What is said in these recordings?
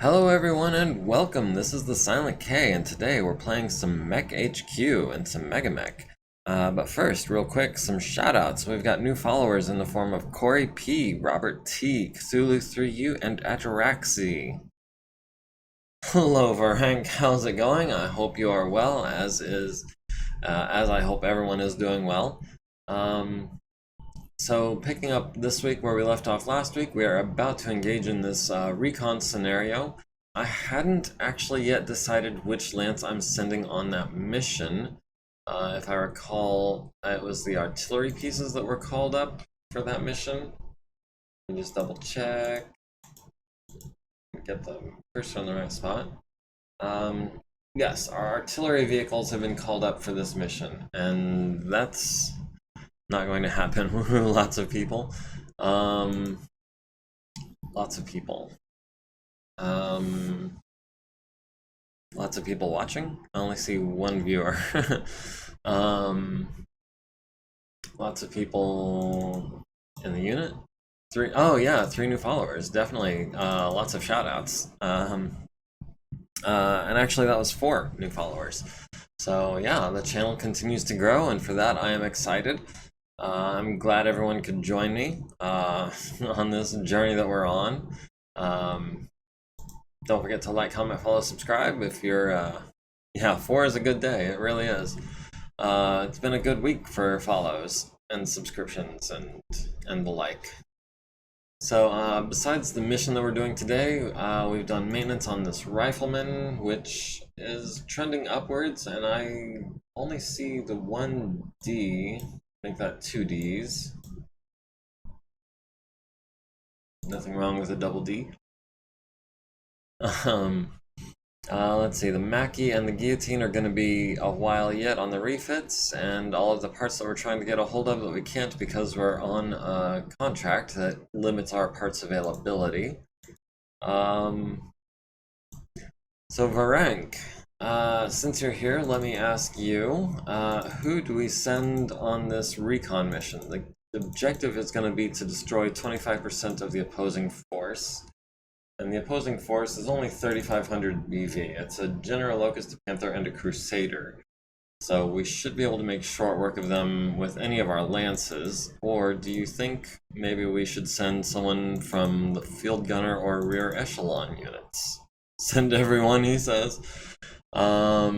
Hello everyone and welcome. This is the Silent K and today we're playing some MekHQ and some MegaMek. But first, real quick, some shoutouts. We've got new followers in the form of Corey P, Robert T, Cthulhu3U, and Ataraxi. Hello Varank, how's it going? I hope you are well, as I hope everyone is doing well. So picking up this week where we left off last week, we are about to engage in this recon scenario. I hadn't actually yet decided which lance I'm sending on that mission. If I recall, it was the artillery pieces that were called up for that mission. Let me just double check. Get the cursor on the right spot. Yes, our artillery vehicles have been called up for this mission, and that's not going to happen. Lots of people. Lots of people. Lots of people watching. I only see one viewer. Lots of people in the unit. Oh yeah, 3 new followers. Definitely. Lots of shout outs. And actually that was 4 new followers. So yeah, the channel continues to grow, and for that I am excited. I'm glad everyone could join me on this journey that we're on. Don't forget to like, comment, follow, subscribe if you're, yeah, 4 is a good day, it really is. It's been a good week for follows and subscriptions and the like. So besides the mission that we're doing today, we've done maintenance on this rifleman, which is trending upwards, and I only see the 1D. Make that 2 Ds. Nothing wrong with a double D. Let's see, the Mackie and the guillotine are going to be a while yet on the refits, and all of the parts that we're trying to get a hold of that we can't because we're on a contract that limits our parts availability. So Varank, since you're here, let me ask you, who do we send on this recon mission? The objective is going to be to destroy 25% of the opposing force. And the opposing force is only 3,500 BV. It's a General Locust, a Panther, and a Crusader. So we should be able to make short work of them with any of our lances. Or do you think maybe we should send someone from the field gunner or rear echelon units? Send everyone, he says. Well,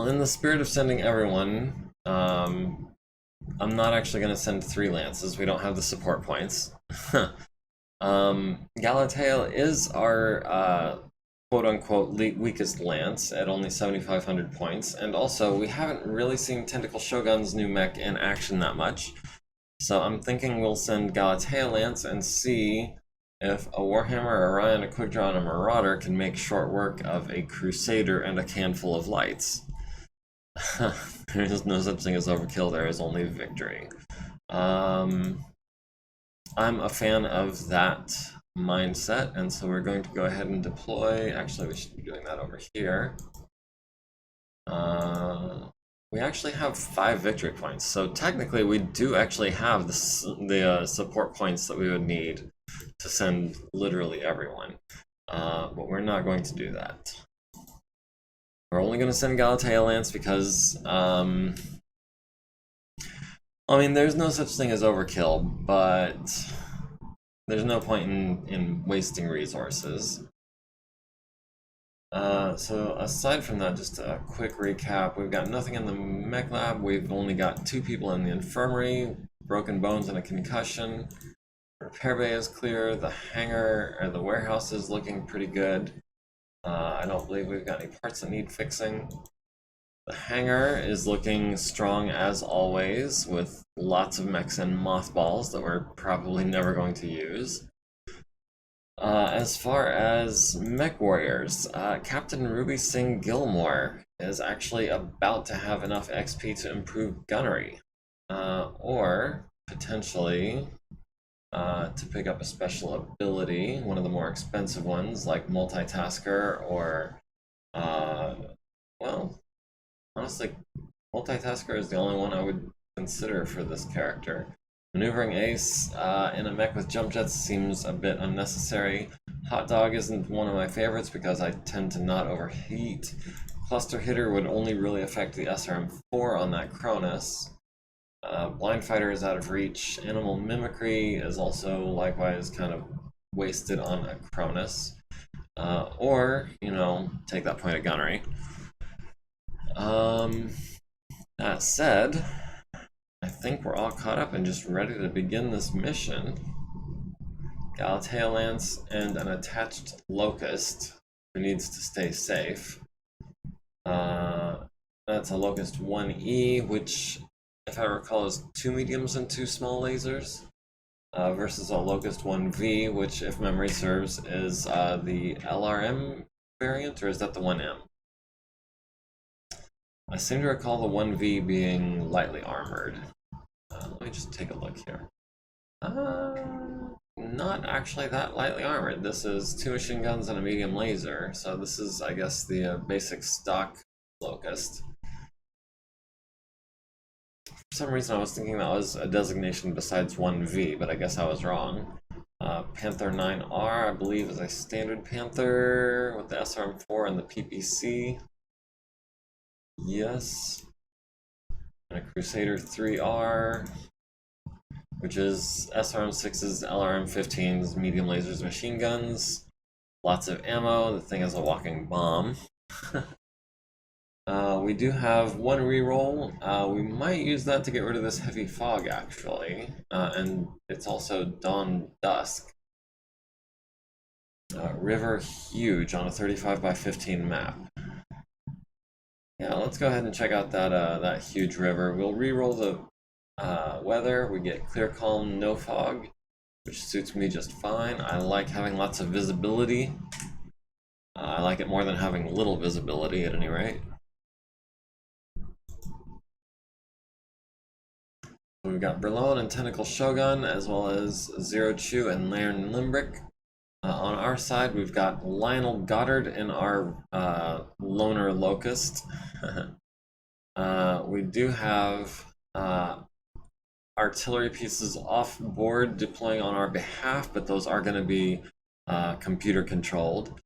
in the spirit of sending everyone, I'm not actually going to send 3 lances. We don't have the support points. Galatea is our quote-unquote weakest lance at only 7,500 points, and also we haven't really seen Tentacle Shogun's new mech in action that much. So I'm thinking we'll send Galatea Lance and see if a Warhammer, Orion, a Quickdraw, and a Marauder can make short work of a Crusader and a Canful of Lights. There is no such thing as overkill, there is only victory. I'm a fan of that mindset, and so we're going to go ahead and deploy. Actually, we should be doing that over here. We actually have 5 victory points, so technically we do actually have the support points that we would need to send literally everyone, but we're not going to do that. We're only going to send Galatea Lance because, I mean, there's no such thing as overkill, but there's no point in wasting resources. So aside from that, just a quick recap. We've got nothing in the mech lab. We've only got 2 people in the infirmary, broken bones and a concussion. Repair bay is clear. The hangar, or the warehouse, is looking pretty good. I don't believe we've got any parts that need fixing. The hangar is looking strong as always, with lots of mechs and mothballs that we're probably never going to use. As far as mech warriors, Captain Ruby Singh Gilmore is actually about to have enough XP to improve gunnery, or potentially to pick up a special ability, one of the more expensive ones like Multitasker, or well, honestly, Multitasker is the only one I would consider for this character. Maneuvering Ace in a mech with jump jets seems a bit unnecessary. Hot Dog isn't one of my favorites because I tend to not overheat. Cluster Hitter would only really affect the SRM-4 on that Cronus. Blind Fighter is out of reach. Animal Mimicry is also likewise kind of wasted on a Cronus. Or, you know, take that point of gunnery. That said, I think we're all caught up and just ready to begin this mission. Galatea Lance and an attached Locust who needs to stay safe. That's a Locust 1E, which, if I recall, is 2 mediums and 2 small lasers, versus a Locust 1V, which, if memory serves, is the LRM variant, or is that the 1M? I seem to recall the 1V being lightly armored. Let me just take a look here. Not actually that lightly armored. This is 2 machine guns and a medium laser, so this is, I guess, the basic stock Locust. For some reason I was thinking that was a designation besides 1V, but I guess I was wrong. Panther 9R, I believe, is a standard Panther with the SRM-4 and the PPC. Yes. And a Crusader 3R, which is SRM-6's, LRM-15's, medium lasers, machine guns. Lots of ammo. The thing is a walking bomb. We do have 1 reroll. We might use that to get rid of this heavy fog, actually. And it's also Dawn Dusk. River huge on a 35 by 15 map. Yeah, let's go ahead and check out that huge river. We'll reroll the weather. We get clear, calm, no fog, which suits me just fine. I like having lots of visibility. I like it more than having little visibility, at any rate. We've got Berlone and Tentacle Shogun, as well as Zero Chew and Laren Limbrick. On our side, we've got Lionel Goddard in our Loner Locust. We do have artillery pieces off board deploying on our behalf, but those are going to be computer controlled.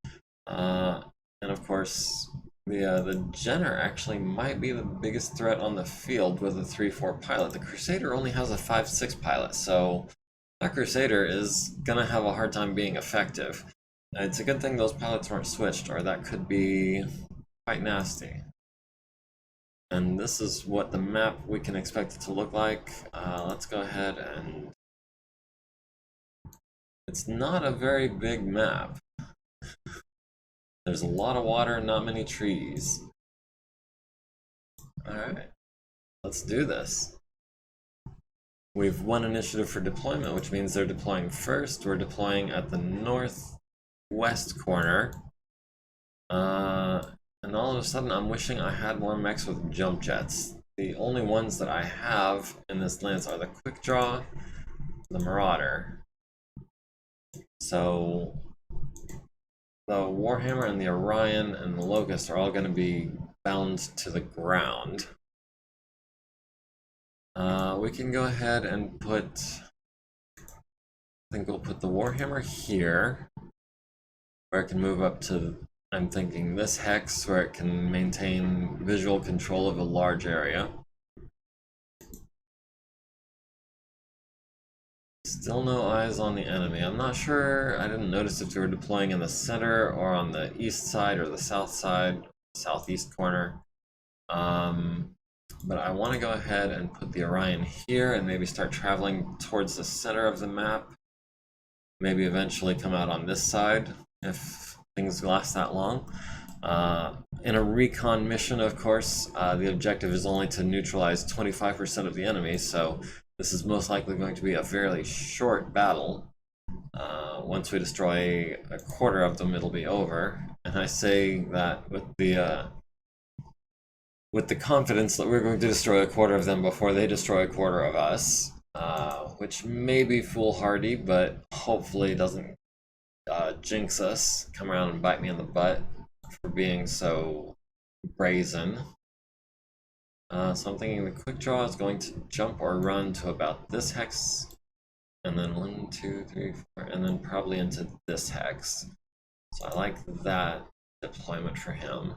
And of course, the Jenner actually might be the biggest threat on the field with a 3-4 pilot. The Crusader only has a 5-6 pilot, so that Crusader is gonna have a hard time being effective. It's a good thing those pilots weren't switched, or that could be quite nasty. And this is what the map we can expect it to look like. Let's go ahead and... It's not a very big map. There's a lot of water and not many trees. Alright, let's do this. We've 1 initiative for deployment, which means they're deploying first. We're deploying at the northwest corner. And all of a sudden I'm wishing I had more mechs with jump jets. The only ones that I have in this lance are the Quick Draw, the Marauder. So the Warhammer and the Orion and the Locust are all going to be bound to the ground. We can go ahead and put... I think we'll put the Warhammer here, where it can move up to, I'm thinking, this hex, where it can maintain visual control of a large area. Still no eyes on the enemy. I'm not sure, I didn't notice if they were deploying in the center or on the east side or the south side, southeast corner. But I want to go ahead and put the Orion here and maybe start traveling towards the center of the map. Maybe eventually come out on this side if things last that long. In a recon mission, of course, the objective is only to neutralize 25% of the enemy, so this is most likely going to be a fairly short battle. Once we destroy a quarter of them, it'll be over. And I say that with the confidence that we're going to destroy a quarter of them before they destroy a quarter of us, which may be foolhardy, but hopefully doesn't jinx us, come around and bite me in the butt for being so brazen. So I'm thinking the quick draw is going to jump or run to about this hex, and then 1, 2, 3, 4, and then probably into this hex. So I like that deployment for him.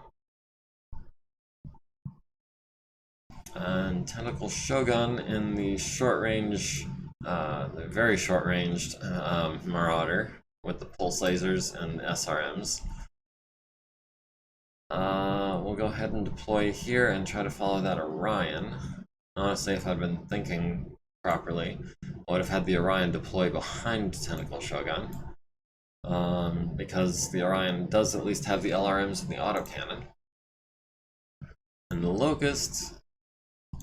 And Tentacle Shogun in the short range, the very short ranged Marauder with the pulse lasers and SRMs. We'll go ahead and deploy here and try to follow that Orion. Honestly, if I'd been thinking properly, I would have had the Orion deploy behind Tentacle Shogun. Because the Orion does at least have the LRMs and the autocannon. And the Locust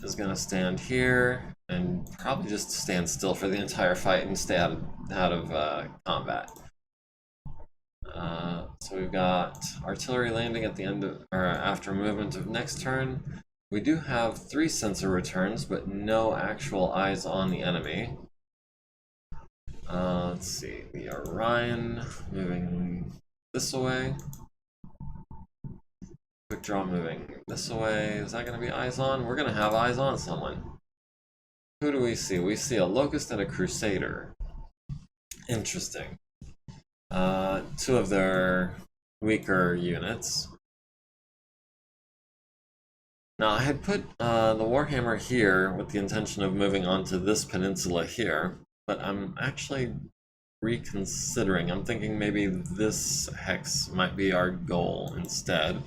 is going to stand here and probably just stand still for the entire fight and stay out of combat. So we've got artillery landing at the end of, or after movement of next turn. We do have 3 sensor returns, but no actual eyes on the enemy. Let's see, the Orion moving this way. Quick draw moving this way. Is that going to be eyes on? We're going to have eyes on someone. Who do we see? We see a Locust and a Crusader. Interesting. 2 of their weaker units. Now I had put the Warhammer here with the intention of moving onto this peninsula here, but I'm actually reconsidering. I'm thinking maybe this hex might be our goal instead.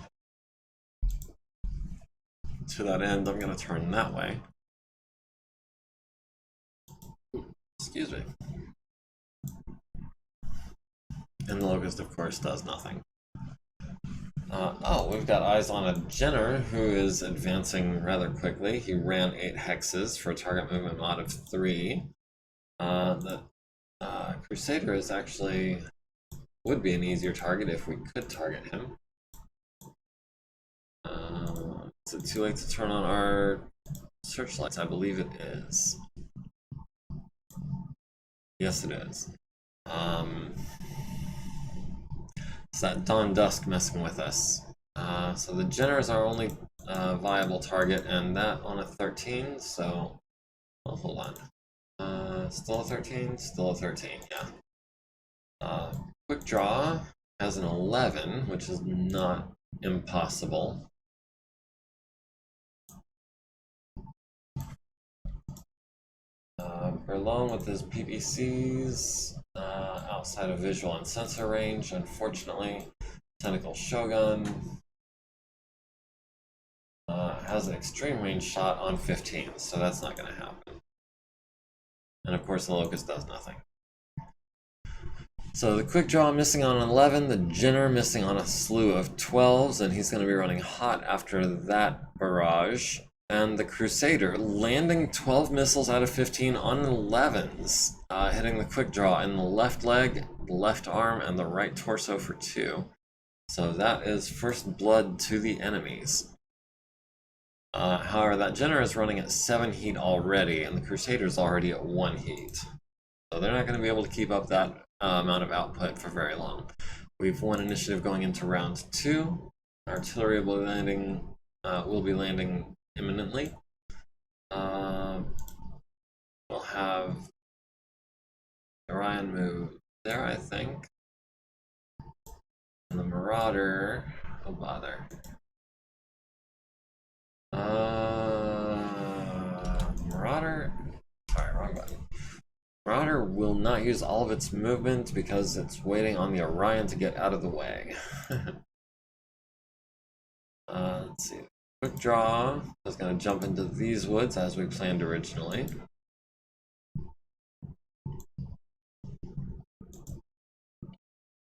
To that end, I'm going to turn that way. Excuse me. And the Locust, of course, does nothing. Oh, we've got eyes on a Jenner who is advancing rather quickly. He ran 8 hexes for a target movement mod of 3. The Crusader is actually would be an easier target if we could target him. Is it too late to turn on our searchlights? I believe it is. Yes, it is. It's that Dawn Dusk messing with us. So the Jenner is our only viable target, and that on a 13, so... Well, hold on. Still a 13? Still a 13, yeah. Quick Draw has an 11, which is not impossible. Berlone with his PPCs outside of visual and sensor range, unfortunately. Tentacle Shogun has an extreme range shot on 15, so that's not going to happen. And of course the Locust does nothing. So the Quick Draw missing on an 11, the Jenner missing on a slew of 12s, and he's going to be running hot after that barrage. And the Crusader landing 12 missiles out of 15 on 11s, hitting the Quick Draw in the left leg, the left arm, and the right torso for 2. So that is first blood to the enemies. However, that Jenner is running at 7 heat already, and the Crusader is already at 1 heat. So they're not going to be able to keep up that amount of output for very long. We've won initiative going into round 2. Artillery will be landing imminently. We'll have Orion move there, I think. And the Marauder, oh bother. Marauder, sorry, wrong button. Marauder will not use all of its movement because it's waiting on the Orion to get out of the way. Let's see. Quick Draw is going to jump into these woods as we planned originally.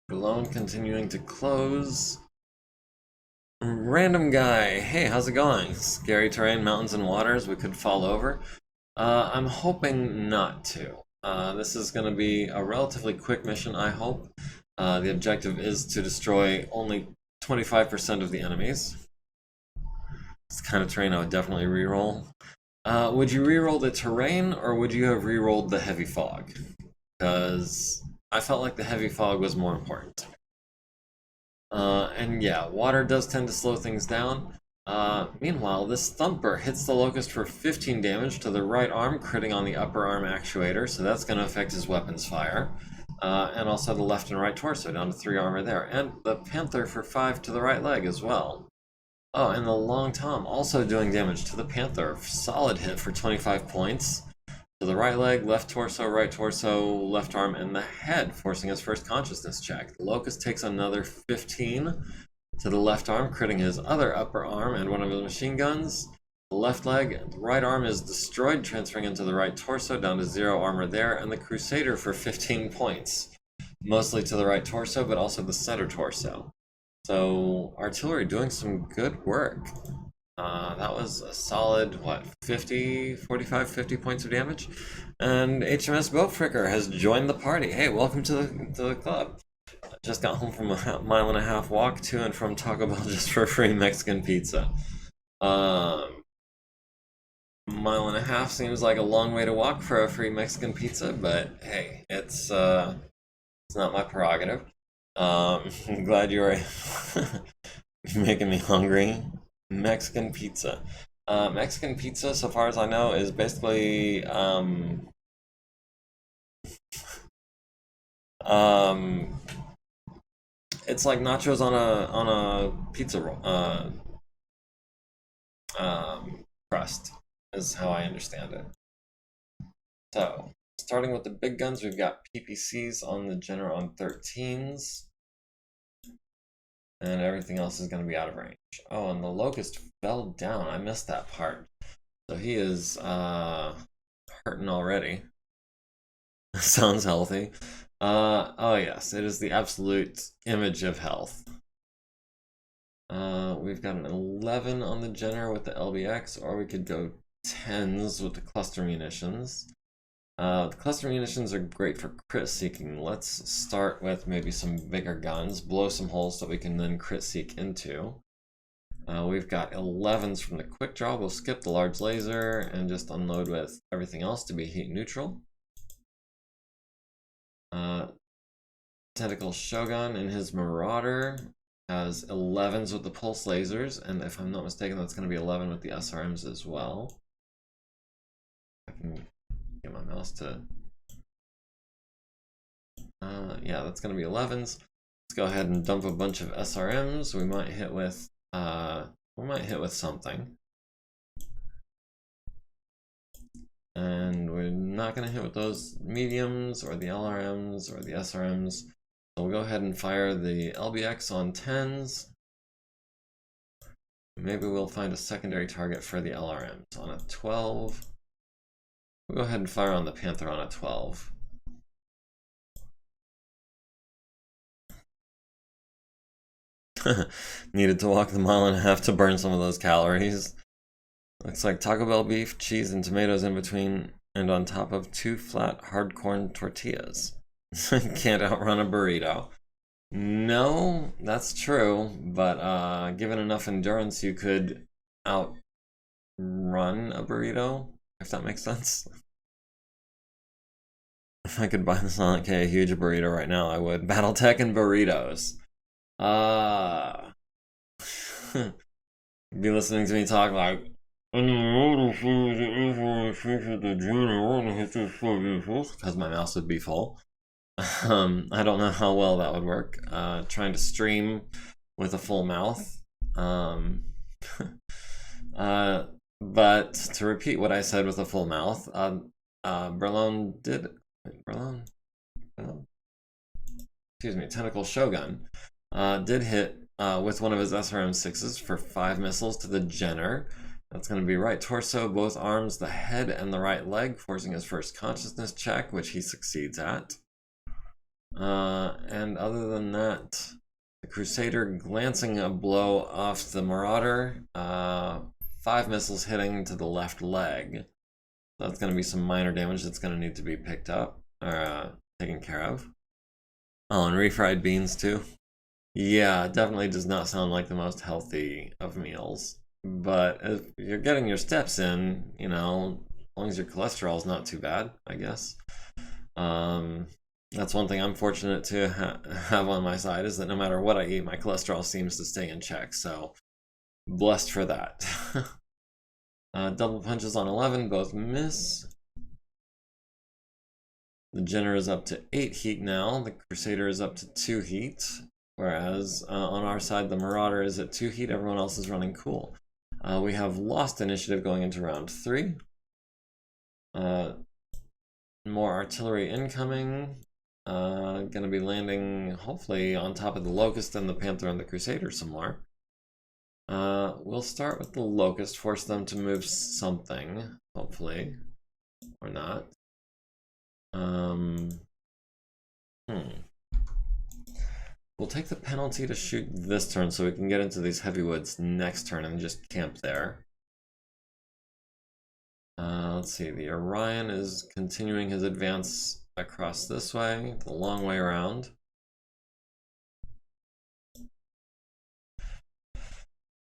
Berlone continuing to close. Random guy, hey, how's it going? Scary terrain, mountains and waters, we could fall over. I'm hoping not to. This is going to be a relatively quick mission, I hope. The objective is to destroy only 25% of the enemies. It's the kind of terrain I would definitely reroll. Would you reroll the terrain, or would you have rerolled the heavy fog? Because I felt like the heavy fog was more important. And yeah, water does tend to slow things down. Meanwhile, this thumper hits the locust for 15 damage to the right arm, critting on the upper arm actuator, so that's going to affect his weapons fire. And also the left and right torso, down to 3 armor there. And the panther for 5 to the right leg as well. Oh, and the long tom also doing damage to the panther. Solid hit for 25 points. To the right leg, left torso, left arm, and the head, forcing his first consciousness check. The locust takes another 15 to the left arm, critting his other upper arm and one of his machine guns. The left leg, the right arm is destroyed, transferring into the right torso, down to 0 armor there, and the Crusader for 15 points. Mostly to the right torso, but also the center torso. So, artillery doing some good work. That was a solid, what, 45, 50 points of damage? And HMS Boatfricker has joined the party. Hey, welcome to the club. Just got home from a 1.5-mile walk to and from Taco Bell just for free Mexican pizza. 1.5 miles seems like a long way to walk for a free Mexican pizza, but hey, it's not my prerogative. I'm glad you were making me hungry. Mexican pizza. Mexican pizza, so far as I know, is basically it's like nachos on a pizza roll, crust, is how I understand it. So, starting with the big guns, we've got PPCs on the Jenner on 13s. And everything else is going to be out of range. Oh, and the locust fell down. I missed that part. So he is hurting already. Sounds healthy. Oh yes, it is the absolute image of health. We've got an 11 on the Jenner with the LBX, or we could go 10s with the cluster munitions. The cluster munitions are great for crit seeking. Let's start with maybe some bigger guns, blow some holes that we can then crit seek into. We've got 11s from the quick draw. We'll skip the large laser and just unload with everything else to be heat neutral. Tentacle Shogun in his Marauder has 11s with the pulse lasers, and if I'm not mistaken, that's going to be 11 with the SRMs as well. I can get my mouse to yeah, that's gonna be 11s. Let's go ahead and dump a bunch of SRMs. We might hit with something, and we're not gonna hit with those mediums or the LRMs or the SRMs, so we'll go ahead and fire the LBX on 10s. Maybe we'll find a secondary target for the LRMs on a 12. We'll go ahead and fire on the Panther on a 12. Needed to walk the 1.5 miles to burn some of those calories. Looks like Taco Bell beef, cheese, and tomatoes in between, and on top of 2 flat hard corn tortillas. Can't outrun a burrito. No, that's true, but given enough endurance, you could outrun a burrito, if that makes sense. If I could buy the Sonic K a huge burrito right now, I would. Battletech and burritos. Be listening to me talk like, because my mouse would be full. I don't know how well that would work. Trying to stream with a full mouth. But to repeat what I said with a full mouth, Tentacle Shogun did hit with one of his SRM-6s for 5 missiles to the Jenner. That's going to be right torso, both arms, the head, and the right leg, forcing his first consciousness check, which he succeeds at. And other than that, the Crusader glancing a blow off the Marauder, 5 missiles hitting to the left leg. That's going to be some minor damage that's going to need to be picked up, or taken care of. Oh, and refried beans too. Yeah, definitely does not sound like the most healthy of meals. But if you're getting your steps in, you know, as long as your cholesterol is not too bad, I guess. That's one thing I'm fortunate to have on my side, is that no matter what I eat, my cholesterol seems to stay in check. So Blessed for that. Double punches on 11, both miss. The Jenner is up to 8 heat now. The Crusader is up to 2 heat. Whereas on our side, the Marauder is at 2 heat. Everyone else is running cool. We have lost initiative going into round 3. More artillery incoming. Gonna be landing hopefully on top of the Locust and the Panther and the Crusader somewhere. We'll start with the Locust, force them to move something, hopefully, or not. We'll take the penalty to shoot this turn so we can get into these heavy woods next turn and just camp there. Let's see, the Orion is continuing his advance across this way, the long way around.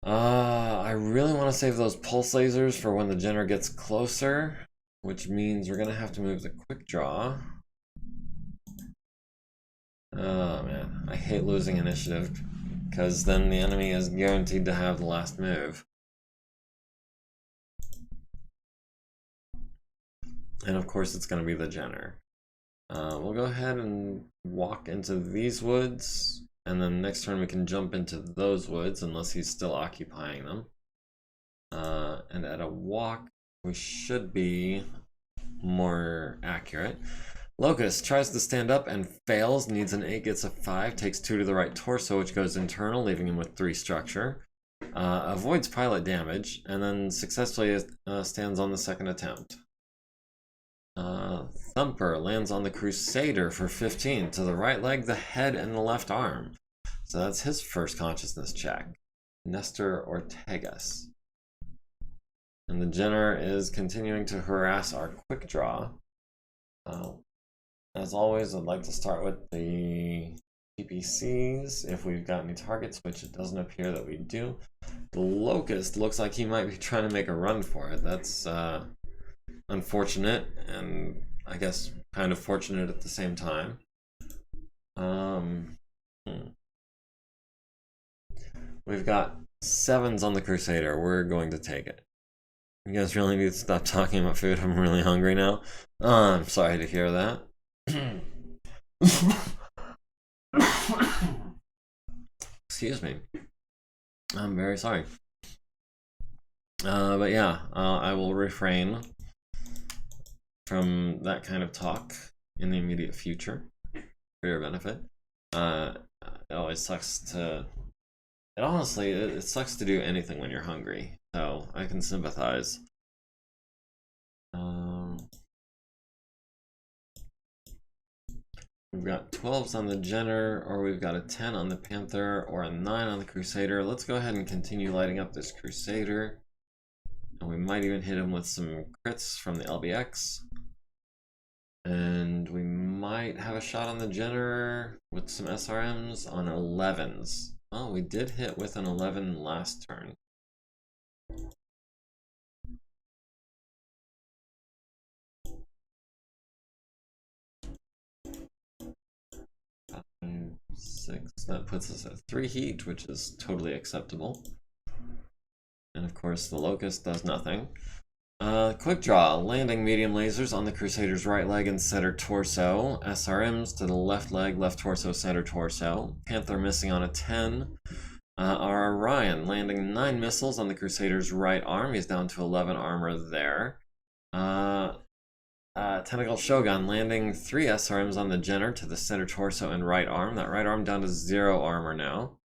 I really want to save those pulse lasers for when the Jenner gets closer, which means we're gonna have to move the quick draw. Oh man, I hate losing initiative because then the enemy is guaranteed to have the last move. And of course it's going to be the Jenner. We'll go ahead and walk into these woods, and then next turn we can jump into those woods unless he's still occupying them. And at a walk we should be more accurate. Locust tries to stand up and fails, needs an 8, gets a 5, takes 2 to the right torso, which goes internal, leaving him with 3 structure. Avoids pilot damage, and then successfully stands on the second attempt. Thumper lands on the Crusader for 15, to the right leg, the head, and the left arm. So that's his first consciousness check. Nestor Ortegas. And the Jenner is continuing to harass our quick draw. As always, I'd like to start with the PPCs if we've got any targets, which it doesn't appear that we do. The Locust looks like he might be trying to make a run for it. That's unfortunate, and I guess kind of fortunate at the same time. We've got 7s on the Crusader. We're going to take it. You guys really need to stop talking about food. I'm really hungry now. I'm sorry to hear that. Excuse me. I'm very sorry. But yeah, I will refrain from that kind of talk in the immediate future for your benefit. It always sucks to... it sucks to do anything when you're hungry, so I can sympathize. We've got 12s on the Jenner, or we've got a 10 on the Panther, or a 9 on the Crusader. Let's go ahead and continue lighting up this Crusader. And we might even hit him with some crits from the LBX. And we might have a shot on the Jenner with some SRMs on 11s. Oh, we did hit with an 11 last turn. Six. That puts us at 3 heat, which is totally acceptable. And of course, the Locust does nothing. Quick draw, landing medium lasers on the Crusader's right leg and center torso. SRMs to the left leg, left torso, center torso. Panther missing on a 10. Our Orion landing 9 missiles on the Crusader's right arm. He's down to 11 armor there. Tentacle Shogun landing 3 SRMs on the Jenner to the center torso and right arm. That right arm down to 0 armor now.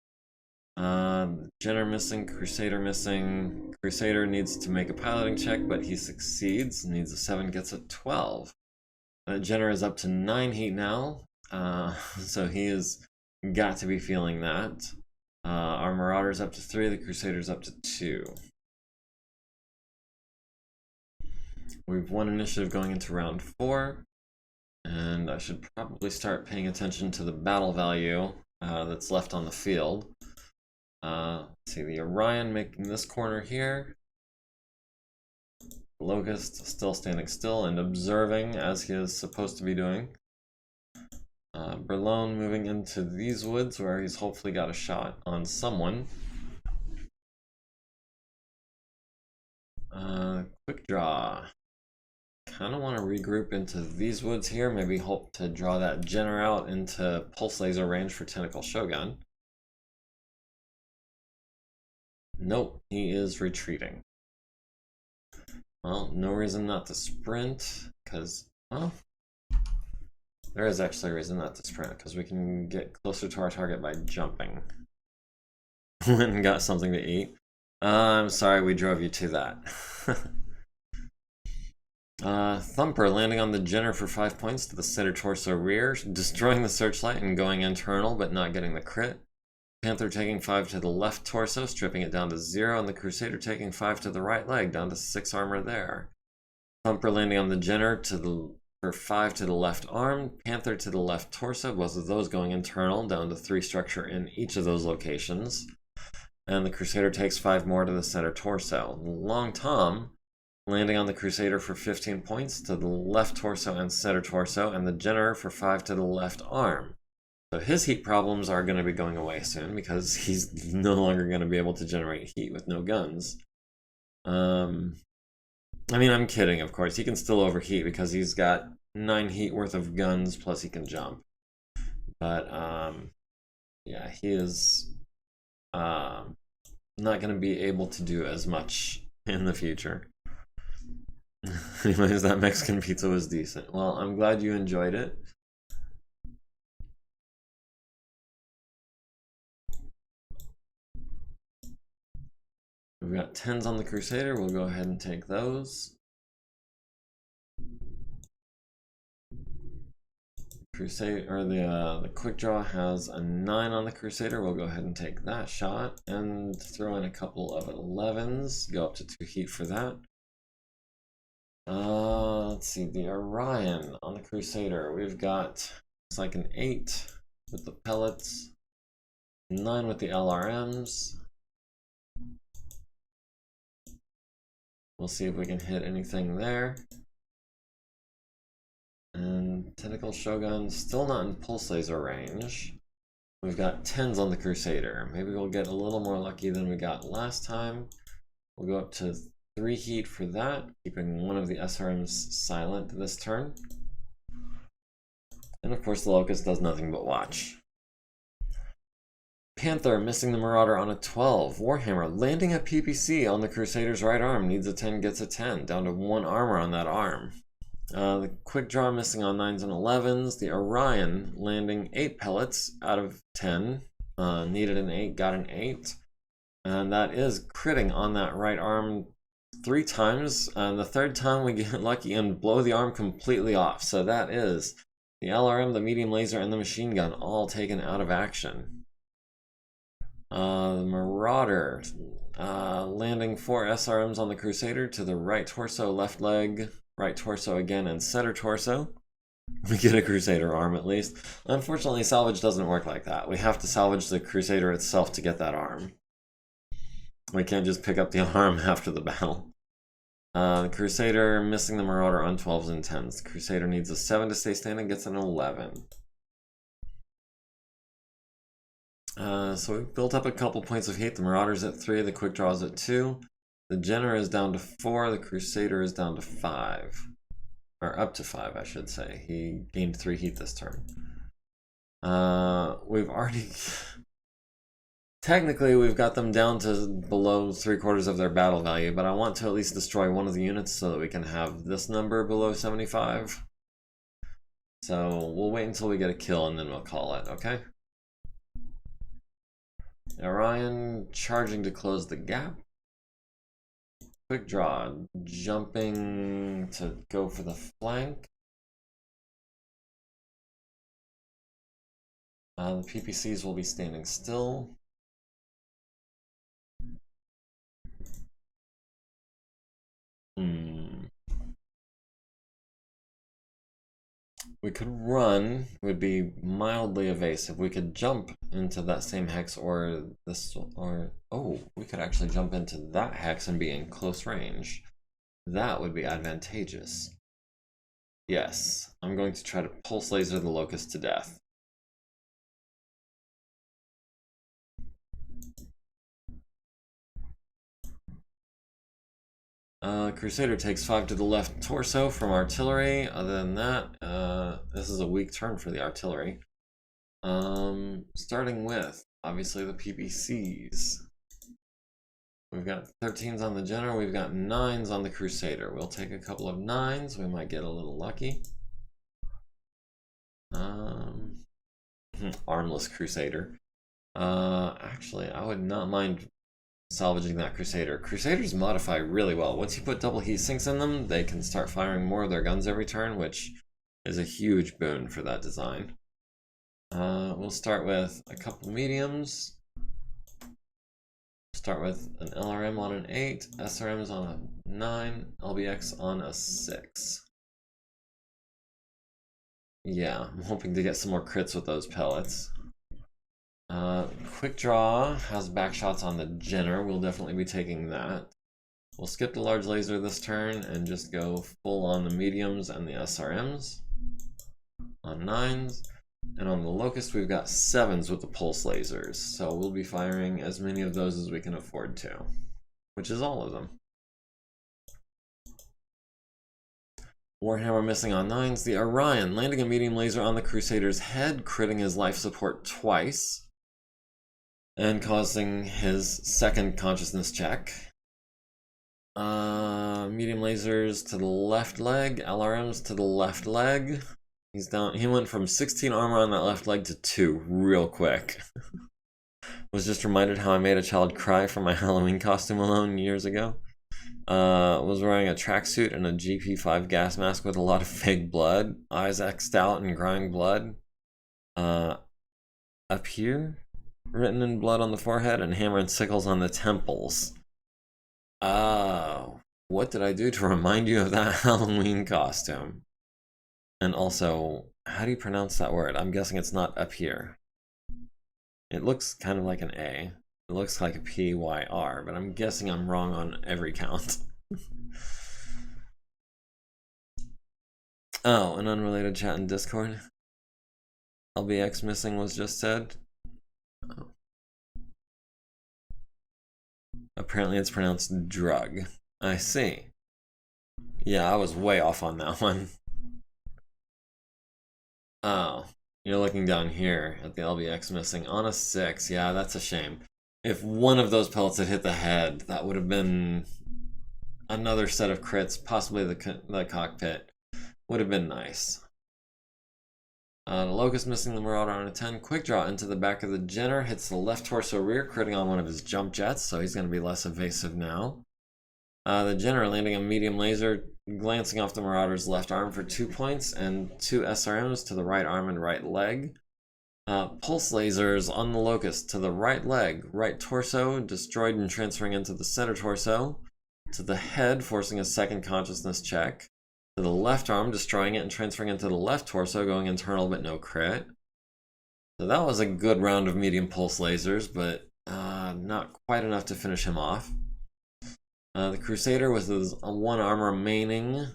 Jenner missing, Crusader missing. Crusader needs to make a piloting check, but he succeeds. Needs a 7, gets a 12. Jenner is up to 9 heat now, so he has got to be feeling that. Our Marauder's up to 3, the Crusader's up to 2. We've won initiative going into round 4, and I should probably start paying attention to the battle value that's left on the field. Let's see, the Orion making this corner here. Locust still standing still and observing as he is supposed to be doing. Berlone moving into these woods where he's hopefully got a shot on someone. quick draw. Kind of want to regroup into these woods here. Maybe hope to draw that Jenner out into pulse laser range for Tentacle Shogun. Nope, he is retreating. Well, no reason not to sprint, because, well, there is actually a reason not to sprint, because we can get closer to our target by jumping. Went and got something to eat. I'm sorry we drove you to that. Thumper landing on the Jenner for 5 points to the center torso rear, destroying the searchlight and going internal but not getting the crit. Panther taking 5 to the left torso, stripping it down to 0, and the Crusader taking 5 to the right leg, down to 6 armor there. Thumper landing on the Jenner for 5 to the left arm, Panther to the left torso, both of those going internal, down to 3 structure in each of those locations. And the Crusader takes 5 more to the center torso. Long Tom landing on the Crusader for 15 points to the left torso and center torso, and the Jenner for 5 to the left arm. So his heat problems are going to be going away soon because he's no longer going to be able to generate heat with no guns. I mean, I'm kidding, of course. He can still overheat because he's got 9 heat worth of guns, plus he can jump. But, yeah, he is not going to be able to do as much in the future. Anyways, that Mexican pizza was decent. Well, I'm glad you enjoyed it. We've got 10s on the Crusader. We'll go ahead and take those. Crusader, or the quick draw has a 9 on the Crusader. We'll go ahead and take that shot and throw in a couple of 11s. Go up to 2 heat for that. Let's see, the Orion on the Crusader. We've got, it's like an 8 with the pellets, 9 with the LRMs. We'll see if we can hit anything there. And Tentacle Shogun still not in pulse laser range. We've got 10s on the Crusader. Maybe we'll get a little more lucky than we got last time. We'll go up to 3 heat for that, keeping one of the SRMs silent this turn. And of course the Locust does nothing but watch. Panther missing the Marauder on a 12. Warhammer landing a PPC on the Crusader's right arm. Needs a 10, gets a 10. Down to 1 armor on that arm. The quick draw missing on 9s and 11s. The Orion landing 8 pellets out of 10. Needed an 8, got an 8. And that is critting on that right arm 3 times. And the 3rd time we get lucky and blow the arm completely off. So that is the LRM, the medium laser, and the machine gun all taken out of action. The Marauder landing 4 SRMs on the Crusader to the right torso, left leg, right torso again, and center torso. We get a Crusader arm at least. Unfortunately, salvage doesn't work like that. We have to salvage the Crusader itself to get that arm. We can't just pick up the arm after the battle. The Crusader missing the Marauder on 12s and 10s. The Crusader needs a 7 to stay standing, gets an 11. So we've built up a couple points of heat. The Marauder's at 3, the quick draw's at 2. The Jenner is down to 4, the Crusader is down to 5. Or up to 5, I should say. He gained 3 heat this turn. We've already... Technically, we've got them down to below 3/4 of their battle value, but I want to at least destroy one of the units so that we can have this number below 75. So we'll wait until we get a kill and then we'll call it, okay? Orion charging to close the gap. Quick draw, jumping to go for the flank. The PPCs will be standing still. We could run, would be mildly evasive. We could jump into that same hex or this, or, oh, we could actually jump into that hex and be in close range. That would be advantageous. Yes, I'm going to try to pulse laser the Locust to death. Crusader takes 5 to the left torso from artillery. Other than that, this is a weak turn for the artillery. Starting with, obviously, the PPCs. We've got 13s on the General, we've got 9s on the Crusader. We'll take a couple of 9s, we might get a little lucky. Armless Crusader. Actually, I would not mind salvaging that Crusader. Crusaders modify really well. Once you put double heat sinks in them, they can start firing more of their guns every turn, which is a huge boon for that design. We'll start with a couple mediums. Start with an LRM on an 8, SRMs on a 9, LBX on a 6. Yeah, I'm hoping to get some more crits with those pellets. Quick Draw has back shots on the Jenner. We'll definitely be taking that. We'll skip the large laser this turn and just go full on the mediums and the SRMs on 9s. And on the Locust, we've got 7s with the pulse lasers. So we'll be firing as many of those as we can afford to, which is all of them. Warhammer missing on 9s. The Orion landing a medium laser on the Crusader's head, critting his life support twice, and causing his second consciousness check. Medium lasers to the left leg, LRMs to the left leg. He's down. He went from 16 armor on that left leg to 2 real quick. Was just reminded how I made a child cry for my Halloween costume alone years ago. Was wearing a tracksuit and a GP5 gas mask with a lot of fake blood. Eyes X'd out and crying blood. Up here, written in blood on the forehead and hammer and sickles on the temples. What did I do to remind you of that Halloween costume? And also, how do you pronounce that word? I'm guessing it's not up here. It looks kind of like an A. It looks like a PYR, but I'm guessing I'm wrong on every count. Oh, an unrelated chat in Discord. LBX missing was just said. Oh. Apparently it's pronounced drug. I see. Yeah, I was way off on that one. Oh, you're looking down here at the LBX missing on a 6. Yeah, that's a shame. If one of those pellets had hit the head, that would have been another set of crits, possibly the cockpit. Would have been nice. The Locust missing the Marauder on a 10. Quick Draw into the back of the Jenner, hits the left torso rear, critting on one of his jump jets, so he's going to be less evasive now. The Jenner landing a medium laser, glancing off the Marauder's left arm for 2 points, and 2 SRMs to the right arm and right leg. Pulse lasers on the Locust to the right leg, right torso, destroyed and transferring into the center torso. To the head, forcing a second consciousness check. To the left arm, destroying it and transferring into the left torso, going internal but no crit. So that was a good round of medium pulse lasers, but not quite enough to finish him off. The Crusader with his 1 armor remaining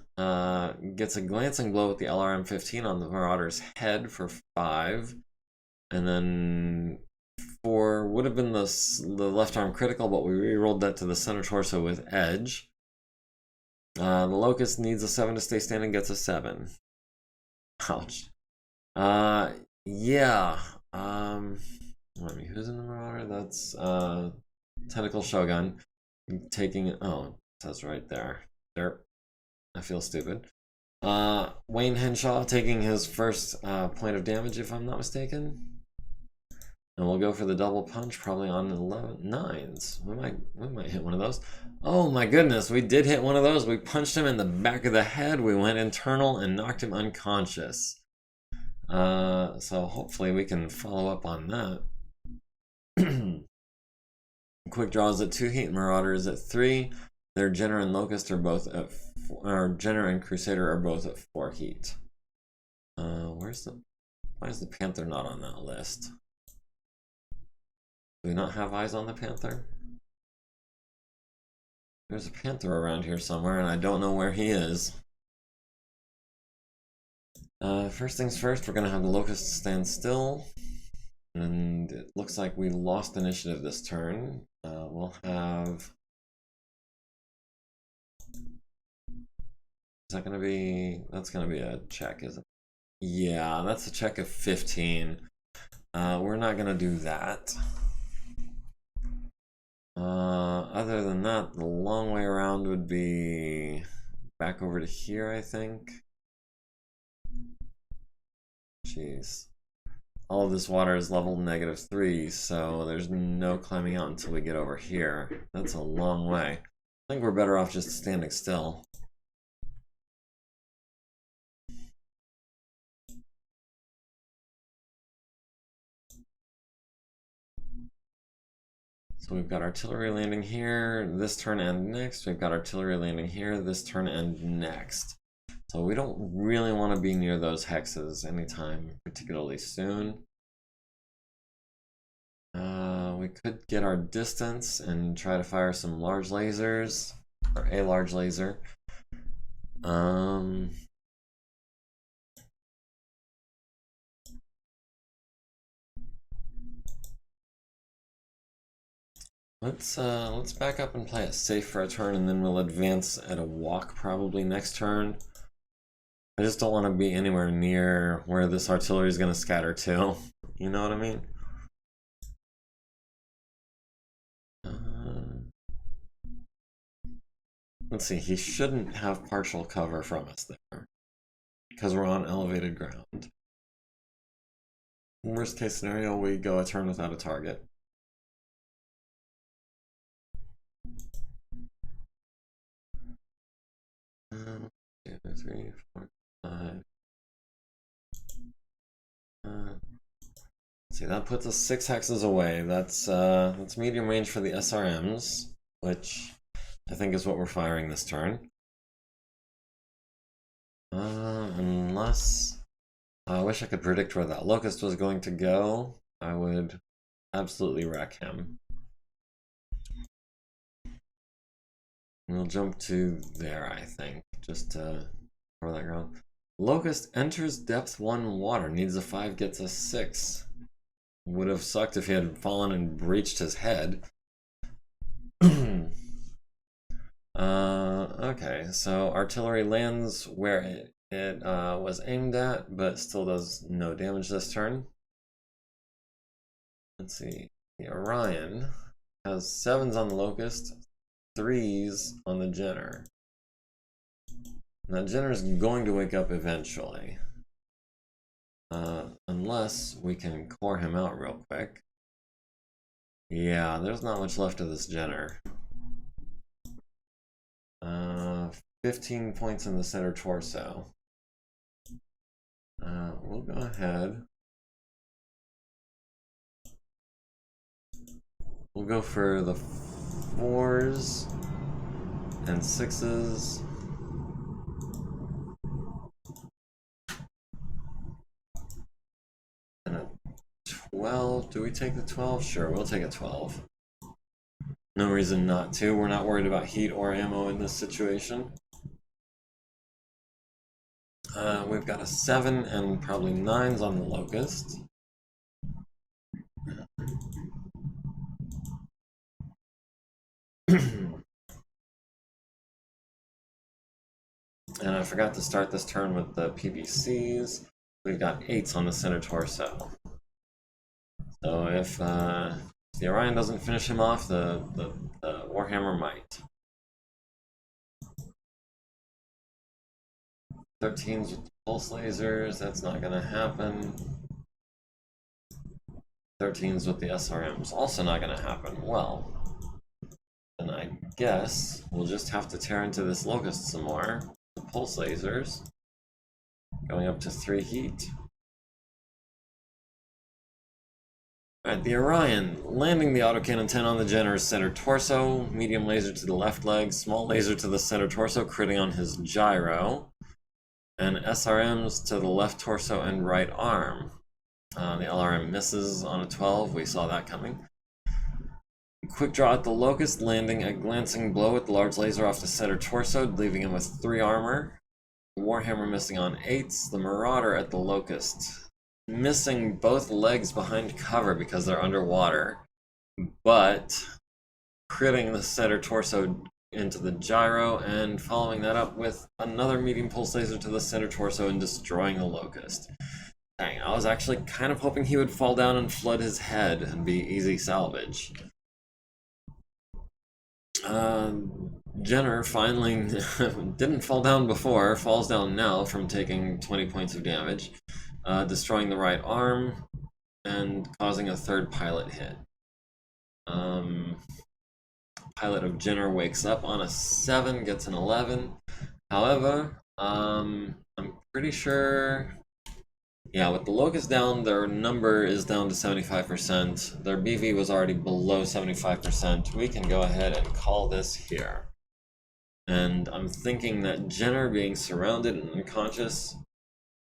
gets a glancing blow with the LRM-15 on the Marauder's head for 5. And then 4 would have been the left arm critical, but we re-rolled that to the center torso with edge. The Locust needs a 7 to stay standing, gets a 7. Ouch. Yeah. Let me, who's in the Marauder? That's Tentacle Shogun. Taking, oh, it says right there. Derp. I feel stupid. Wayne Henshaw taking his first point of damage, if I'm not mistaken. And we'll go for the double punch, probably on 9s. We might hit one of those. Oh my goodness, we did hit one of those. We punched him in the back of the head. We went internal and knocked him unconscious. So hopefully we can follow up on that. Quick Draws at 2 heat, Marauder is at 3. Their Jenner and Locust are both at 4, or Jenner and Crusader are both at 4 heat. Why is the Panther not on that list? Do we not have eyes on the Panther? There's a Panther around here somewhere, and I don't know where he is. First things first, we're going to have the Locust stand still. And it looks like we lost initiative this turn. We'll have that gonna be, that's gonna be a check, isn't it? Yeah, that's a check of 15. We're not gonna do that. Other than that, the long way around would be back over to here, I think. Jeez. All of this water is level -3, so there's no climbing out until we get over here. That's a long way. I think we're better off just standing still. So we've got artillery landing here this turn and next. We've got artillery landing here this turn and next. So we don't really want to be near those hexes anytime particularly soon. We could get our distance and try to fire some large lasers, or a large laser. Let's back up and play it safe for a turn, and then we'll advance at a walk probably next turn. I just don't want to be anywhere near where this artillery is going to scatter to. You know what I mean? Let's see, he shouldn't have partial cover from us there, because we're on elevated ground. Worst case scenario, we go a turn without a target. Two, 3, 4, 5. Let's see, that puts us 6 hexes away. That's medium range for the SRMs, which I think is what we're firing this turn. Unless I wish I could predict where that locust was going to go. I would absolutely wreck him. We'll jump to there, I think, just to cover that ground. Locust enters depth 1 water, needs a 5, gets a 6. Would have sucked if he had fallen and breached his head. Okay, so artillery lands where it was aimed at, but still does no damage this turn. Let's see, the Orion has 7s on the locust, 3s on the Jenner. Now Jenner's going to wake up eventually. Unless we can core him out real quick. Yeah, there's not much left of this Jenner. 15 points in the center torso. We'll go ahead. We'll go for the 4s and 6s. And a 12. Do we take the 12? Sure, we'll take a 12. No reason not to. We're not worried about heat or ammo in this situation. We've got a 7 and probably 9s on the locust. And I forgot to start this turn with the PBCs. We've got 8s on the center torso. So if the Orion doesn't finish him off, the Warhammer might. 13s with the pulse lasers, that's not going to happen. 13s with the SRMs, also not going to happen. Well, then I guess we'll just have to tear into this locust some more. The pulse lasers, going up to 3 heat. Alright, the Orion, landing the autocannon 10 on the Jenner's center torso, medium laser to the left leg, small laser to the center torso, critting on his gyro, and SRMs to the left torso and right arm. The LRM misses on a 12, we saw that coming. Quick draw at the locust, landing a glancing blow with the large laser off the center torso, leaving him with 3 armor. Warhammer missing on 8s, the Marauder at the locust, missing both legs behind cover because they're underwater, but critting the center torso into the gyro, and following that up with another medium pulse laser to the center torso and destroying the locust. Dang, I was actually kind of hoping he would fall down and flood his head and be easy salvage. Jenner finally didn't fall down before, falls down now from taking 20 points of damage, destroying the right arm and causing a third pilot hit. Pilot of Jenner wakes up on a 7, gets an 11. However, I'm pretty sure, yeah, with the locust down, their number is down to 75%. Their BV was already below 75%. We can go ahead and call this here. And I'm thinking that Jenner being surrounded and unconscious,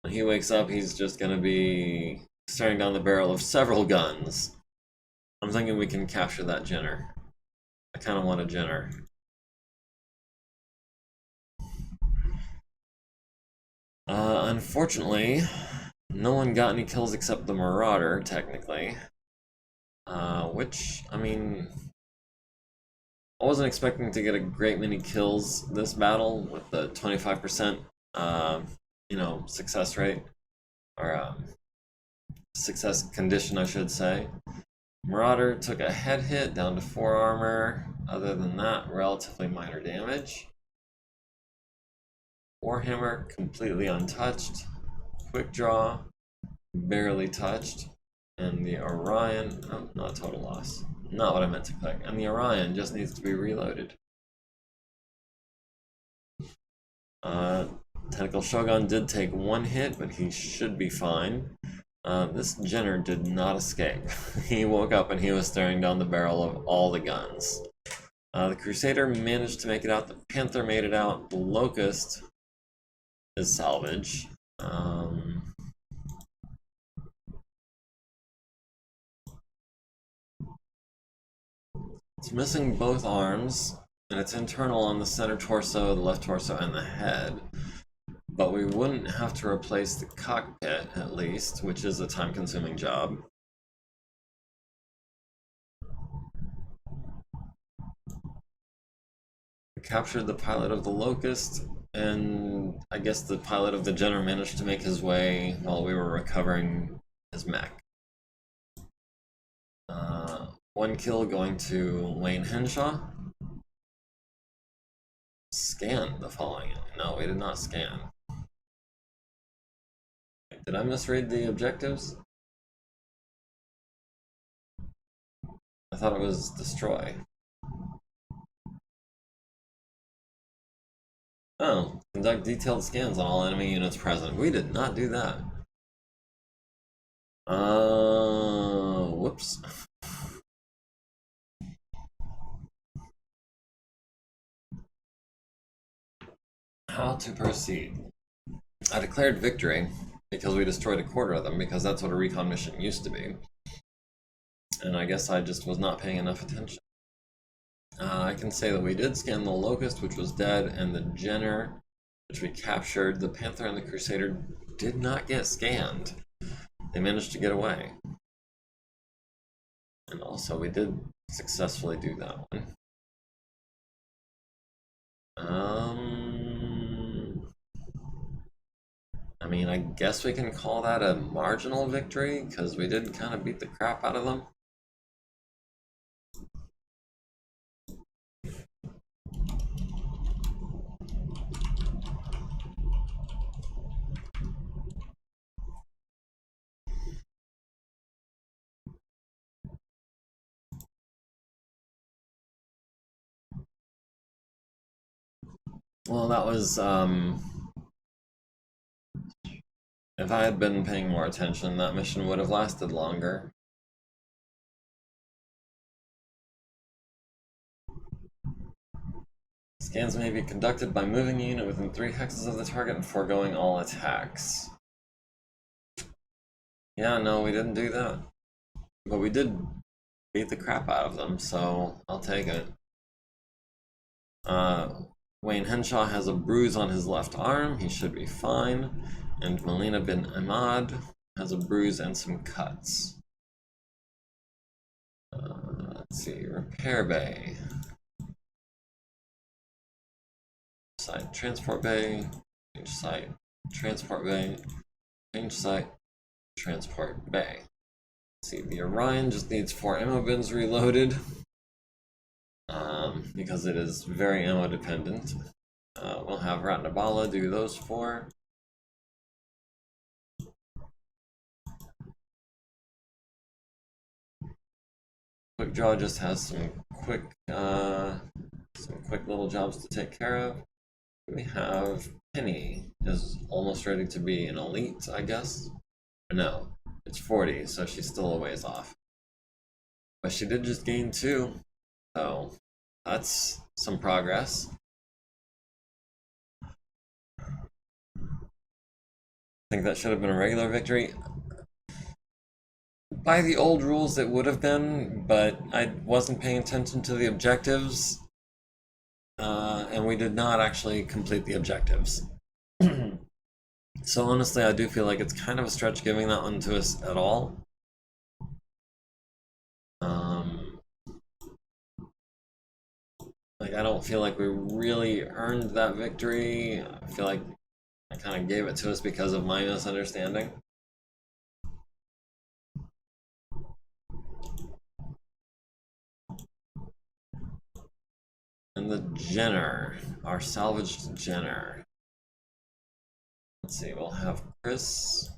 when he wakes up, he's just going to be staring down the barrel of several guns. I'm thinking we can capture that Jenner. I kind of want a Jenner. Unfortunately, no one got any kills except the Marauder, technically. Which, I mean, I wasn't expecting to get a great many kills this battle with the 25%, you know, success rate, or success condition, I should say. Marauder took a head hit down to 4 armor. Other than that, relatively minor damage. Warhammer completely untouched. Quick draw, barely touched. And the Orion, oh, not total loss. Not what I meant to click. And the Orion just needs to be reloaded. Tentacle Shogun did take 1 hit, but he should be fine. This Jenner did not escape. He woke up and he was staring down the barrel of all the guns. The Crusader managed to make it out. The Panther made it out. The Locust is salvage. It's missing both arms, and it's internal on the center torso, the left torso, and the head. But we wouldn't have to replace the cockpit, at least, which is a time-consuming job. We captured the pilot of the Locust, and I guess the pilot of the Jenner managed to make his way while we were recovering his mech. 1 kill going to Wayne Henshaw. Scan the following. No, we did not scan. Did I misread the objectives? I thought it was destroy. Oh, conduct detailed scans on all enemy units present. We did not do that. Whoops. How to proceed? I declared victory because we destroyed a quarter of them, because that's what a recon mission used to be. And I guess I just was not paying enough attention. I can say that we did scan the Locust, which was dead, and the Jenner, which we captured. The Panther and the Crusader did not get scanned. They managed to get away. And also, we did successfully do that one. I mean, I guess we can call that a marginal victory, because we did kind of beat the crap out of them. Well, that was, if I had been paying more attention, that mission would have lasted longer. Scans may be conducted by moving the unit within 3 hexes of the target and foregoing all attacks. Yeah, no, we didn't do that. But we did beat the crap out of them, so I'll take it. Wayne Henshaw has a bruise on his left arm. He should be fine. And Melina bin Ahmad has a bruise and some cuts. Let's see, repair bay. site, transport bay, change site, transport bay, change site, transport bay. Let's see, the Orion just needs 4 ammo bins reloaded because it is very ammo dependent. We'll have Ratnabala do those 4. Quick Draw just has some quick little jobs to take care of. We have Penny is almost ready to be an elite, I guess. No, it's 40, so she's still a ways off. But she did just gain 2, so that's some progress. I think that should have been a regular victory. By the old rules, it would have been, but I wasn't paying attention to the objectives, and we did not actually complete the objectives. So honestly, I do feel like it's kind of a stretch giving that one to us at all. Like, I don't feel like we really earned that victory. I feel like I kind of gave it to us because of my misunderstanding. And the Jenner, our salvaged Jenner. Let's see, we'll have Chris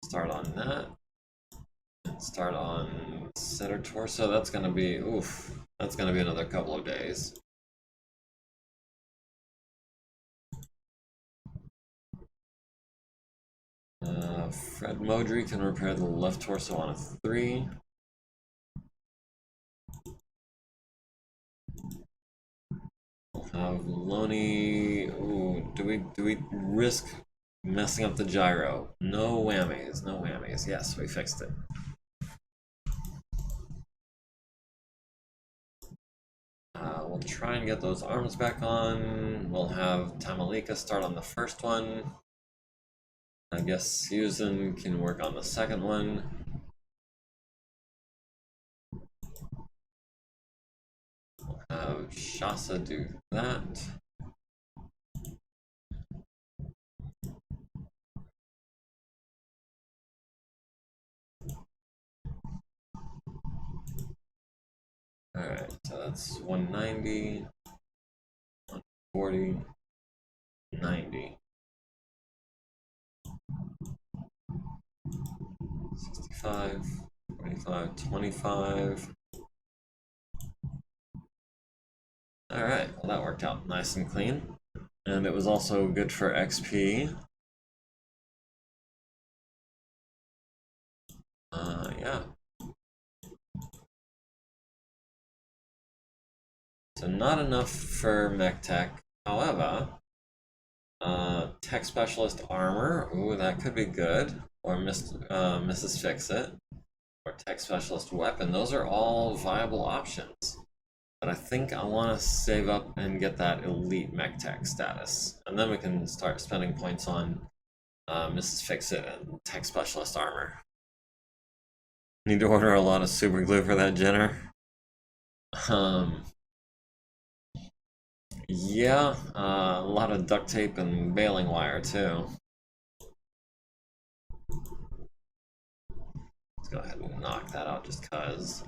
start on that. And start on center torso. That's gonna be, oof, that's gonna be another couple of days. Fred Modry can repair the left torso on a 3. We'll have Loney. Ooh, do we risk messing up the gyro? No whammies, no whammies. Yes, we fixed it. We'll try and get those arms back on. We'll have Tamalika start on the first one. I guess Susan can work on the second one. We'll have Shasa do that. Alright, so that's 190, 140, 90. 65, 45, 25. Alright, well that worked out nice and clean. And it was also good for XP. Yeah. So not enough for mech tech. However, tech specialist armor, ooh, that could be good. Or Mrs. Fix-It. Or tech specialist weapon. Those are all viable options. But I think I want to save up and get that elite mech tech status. And then we can start spending points on Mrs. Fix-It and tech specialist armor. Need to order a lot of super glue for that Jenner. Yeah, a lot of duct tape and baling wire too. Let's go ahead and knock that out just cuz.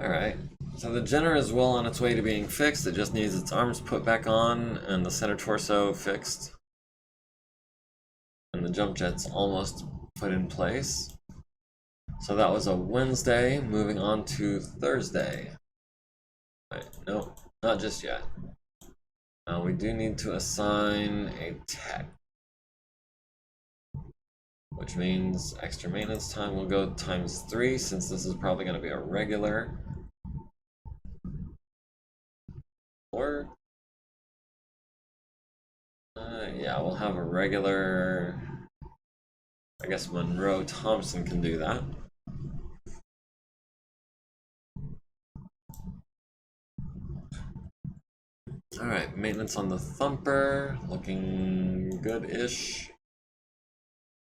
Alright, so the Jenner is well on its way to being fixed. It just needs its arms put back on and the center torso fixed. And the jump jet's almost put in place. So that was a Wednesday. Moving on to Thursday. Wait, no, not just yet. We do need to assign a tech, which means extra maintenance time will go ×3 since this is probably going to be a regular. Or yeah, we'll have a regular. I guess Monroe Thompson can do that. Alright, maintenance on the Thumper, looking good-ish.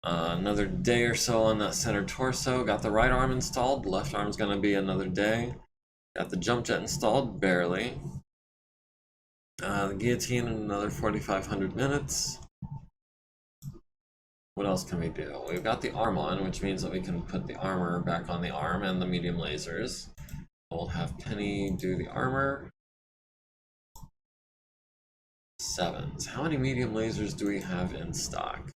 Another day or so on that center torso. Got the right arm installed, left arm's gonna be another day. Got the jump jet installed, barely. The guillotine in another 4,500 minutes. What else can we do? We've got the arm on, which means that we can put the armor back on the arm and the medium lasers. We'll have Penny do the armor. 7s. How many medium lasers do we have in stock?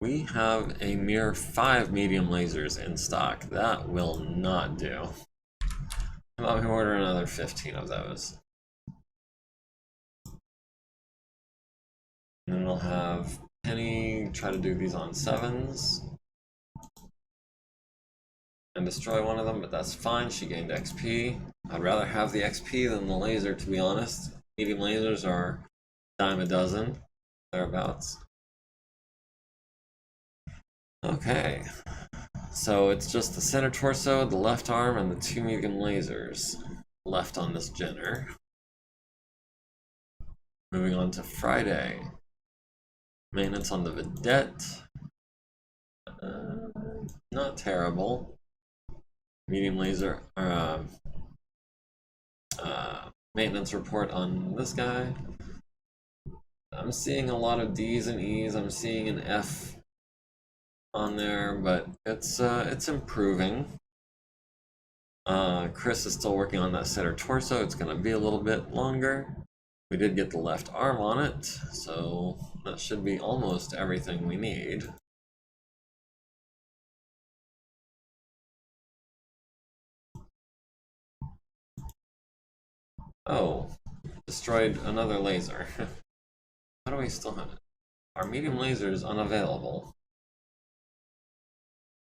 We have a mere 5 medium lasers in stock. That will not do. How about we order another 15 of those? And then we'll have Penny try to do these on 7s. And destroy one of them, but that's fine. She gained XP. I'd rather have the XP than the laser, to be honest. Medium lasers are dime a dozen, thereabouts. Okay, so it's just the center torso, the left arm, and the 2 medium lasers left on this Jenner. Moving on to Friday. Maintenance on the Vedette. Not terrible. Medium laser, maintenance report on this guy. I'm seeing a lot of D's and E's. I'm seeing an F on there, but it's improving. Chris is still working on that center torso. It's going to be a little bit longer. We did get the left arm on it, so that should be almost everything we need. Oh, destroyed another laser. How do we still have it? Our medium laser is unavailable.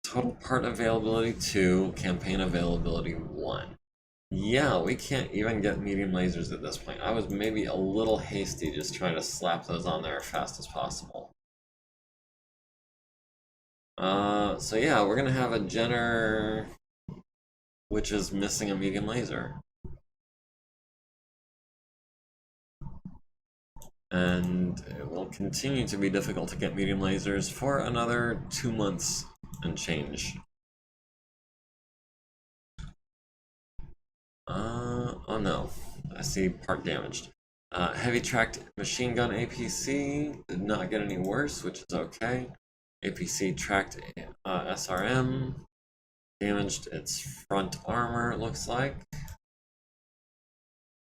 Total part availability 2, campaign availability 1. Yeah, we can't even get medium lasers at this point. I was maybe a little hasty just trying to slap those on there as fast as possible. So yeah, we're gonna have a Jenner which is missing a medium laser. And it will continue to be difficult to get medium lasers for another 2 months and change. Oh no, I see part damaged. Heavy tracked machine gun APC did not get any worse, which is okay. APC tracked SRM damaged its front armor, it looks like.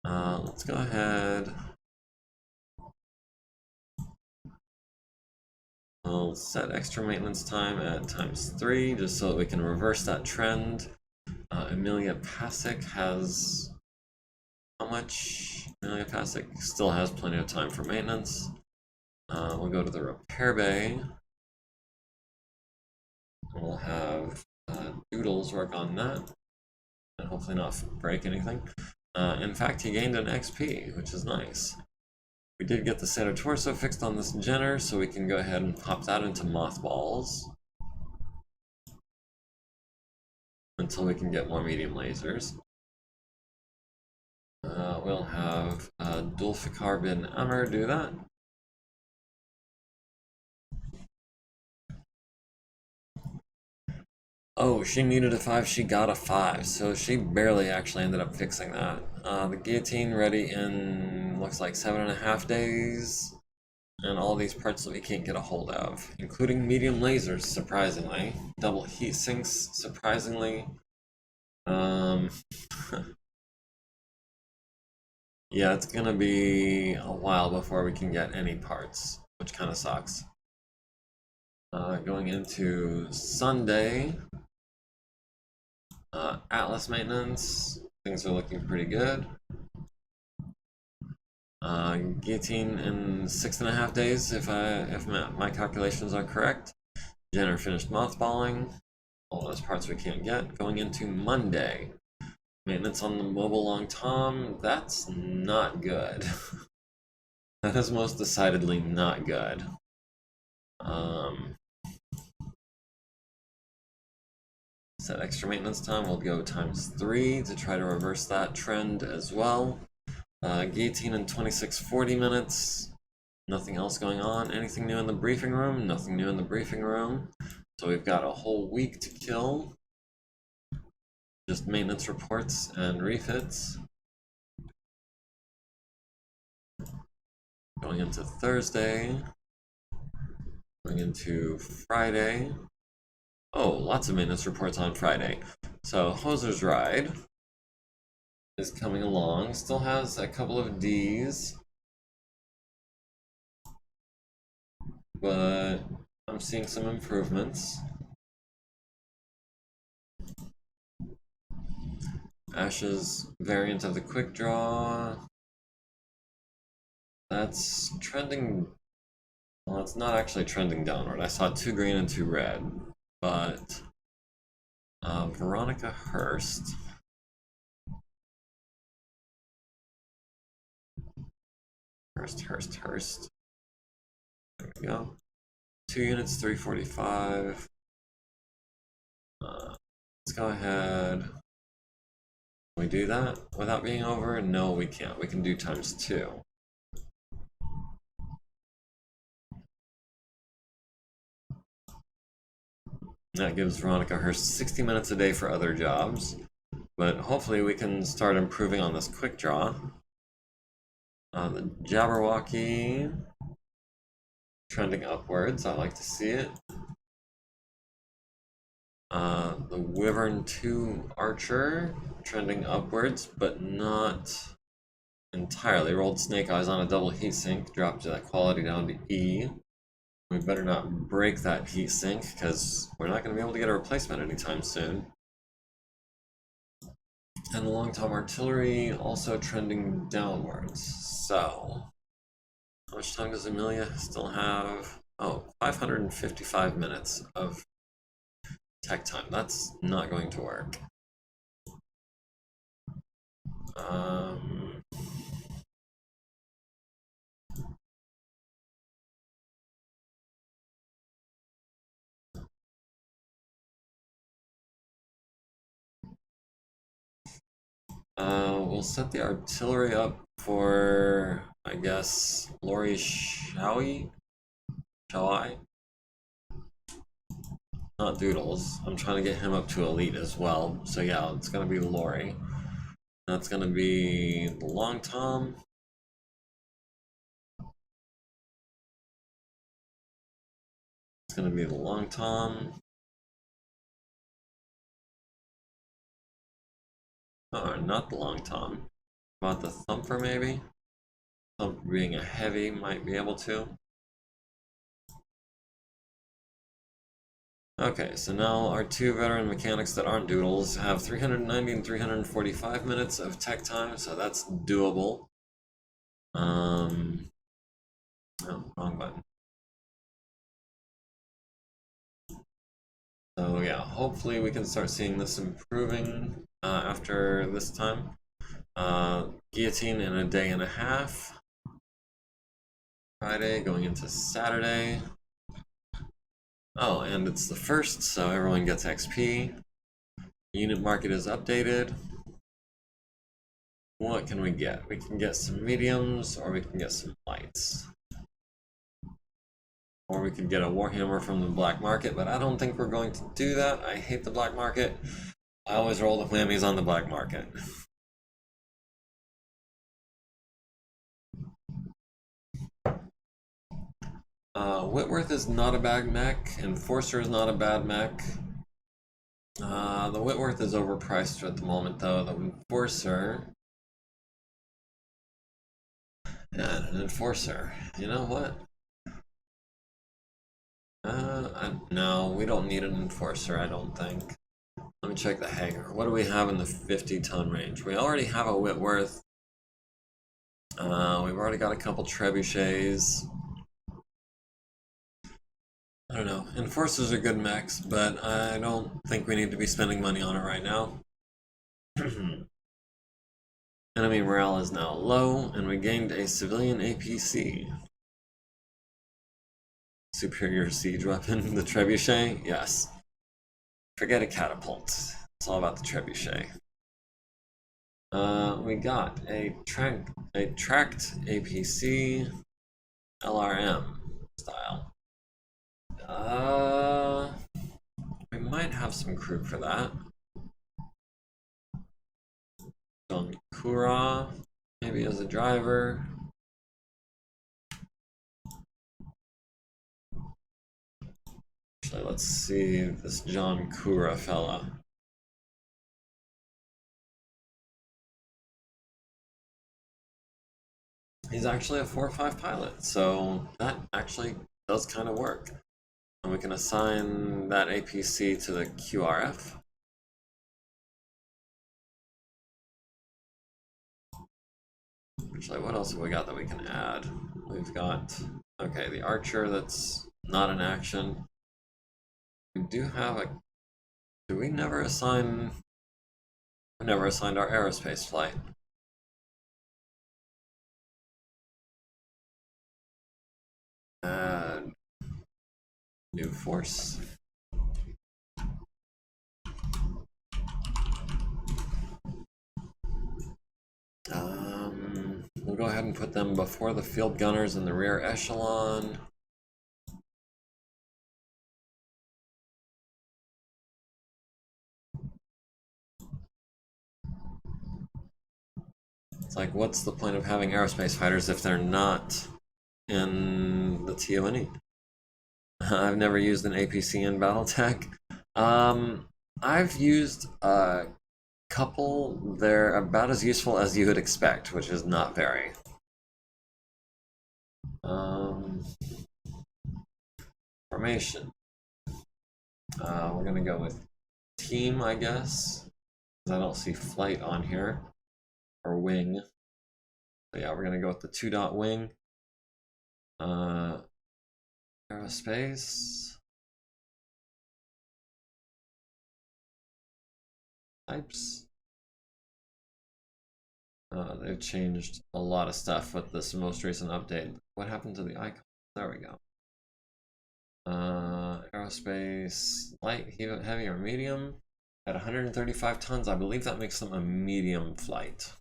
Let's go ahead. I'll set extra maintenance time at ×3 just so that we can reverse that trend. Amelia Pasic has... How much? Amelia Pasic still has plenty of time for maintenance. We'll go to the repair bay. We'll have Doodles work on that. And hopefully not break anything. In fact, he gained an XP, which is nice. We did get the center torso fixed on this Jenner, so we can go ahead and pop that into mothballs. Until we can get more medium lasers. We'll have Dulfikar bin Amr do that. Oh, she needed a 5, she got a 5, so she barely actually ended up fixing that. The guillotine ready in, looks like 7.5 days. And all these parts that we can't get a hold of, including medium lasers, surprisingly. Double heat sinks, surprisingly. Yeah, it's gonna be a while before we can get any parts, which kind of sucks. Going into Sunday, Atlas maintenance, things are looking pretty good. Guillotine in 6.5 days, if my calculations are correct. Jenner finished mothballing, all those parts we can't get. Going into Monday, maintenance on the mobile long tom, that's not good. That is most decidedly not good. Set extra maintenance time, we'll go ×3 to try to reverse that trend as well. Guillotine in 26-40 minutes. Nothing else going on. Anything new in the briefing room? Nothing new in the briefing room. So we've got a whole week to kill. Just maintenance reports and refits. Going into Thursday. Going into Friday. Oh, lots of maintenance reports on Friday. So Hoser's Ride is coming along. Still has a couple of D's. But I'm seeing some improvements. Ash's variant of the quick draw. That's trending. Well, it's not actually trending downward. I saw 2 green and 2 red. But Veronica Hurst. Hurst. There we go. 2 units, 345. Let's go ahead. Can we do that without being over? No, we can't. We can do ×2. That gives Veronica Hurst 60 minutes a day for other jobs. But hopefully we can start improving on this quick draw. The Jabberwocky trending upwards. I like to see it. The Wyvern 2 Archer trending upwards, but not entirely. Rolled Snake Eyes on a double heatsink, dropped that quality down to E. We better not break that heatsink because we're not going to be able to get a replacement anytime soon. And the long-tom artillery also trending downwards. So, how much time does Amelia still have? Oh, 555 minutes of tech time. That's not going to work. We'll set the artillery up for, I guess, Lori Shawi? Not Doodles. I'm trying to get him up to elite as well. So yeah, it's gonna be Lori. That's gonna be the Long Tom. It's gonna be the Long Tom. Oh, not the Long Tom. About the Thumper maybe? Thumper being a heavy might be able to. Okay, so now our 2 veteran mechanics that aren't Doodles have 390 and 345 minutes of tech time, so that's doable. Oh, wrong button. So yeah, hopefully we can start seeing this improving after this time. Guillotine in a day and a half. Friday going into Saturday. Oh, and it's the 1st, so everyone gets XP. Unit market is updated. What can we get? We can get some mediums, or we can get some lights. Or we could get a Warhammer from the black market, but I don't think we're going to do that. I hate the black market. I always roll the whammies on the black market. Whitworth is not a bad mech. Enforcer is not a bad mech. The Whitworth is overpriced at the moment, though. The Enforcer... Yeah, an Enforcer. You know what? No, we don't need an Enforcer, I don't think. Let me check the hangar. What do we have in the 50-ton range? We already have a Whitworth. We've already got a couple Trebuchets. I don't know. Enforcers are good mechs, but I don't think we need to be spending money on it right now. Enemy morale is now low, and we gained a civilian APC. Superior siege weapon, the Trebuchet? Yes. Forget a catapult. It's all about the Trebuchet. We got a tracked APC LRM style. We might have some crew for that. Don Kura, maybe as a driver. Actually, let's see this John Kura fella. He's actually a 4-5 pilot, so that actually does kind of work. And we can assign that APC to the QRF. Actually, what else have we got that we can add? We've got, okay, the Archer that's not in action. We do have a, do we never assign, we never assigned our aerospace flight. Add new force. We'll go ahead and put them before the field gunners in the rear echelon. It's like, what's the point of having aerospace fighters if they're not in the TONE? I've never used an APC in BattleTech. I've used a couple. They're about as useful as you would expect, which is not very. Formation. We're gonna go with team, I guess. I don't see flight on here. Or wing. So yeah, we're gonna go with the 2-dot wing. Aerospace. Types. They've changed a lot of stuff with this most recent update. What happened to the icon? There we go. Aerospace, light, heavy, or medium. At 135 tons, I believe that makes them a medium flight.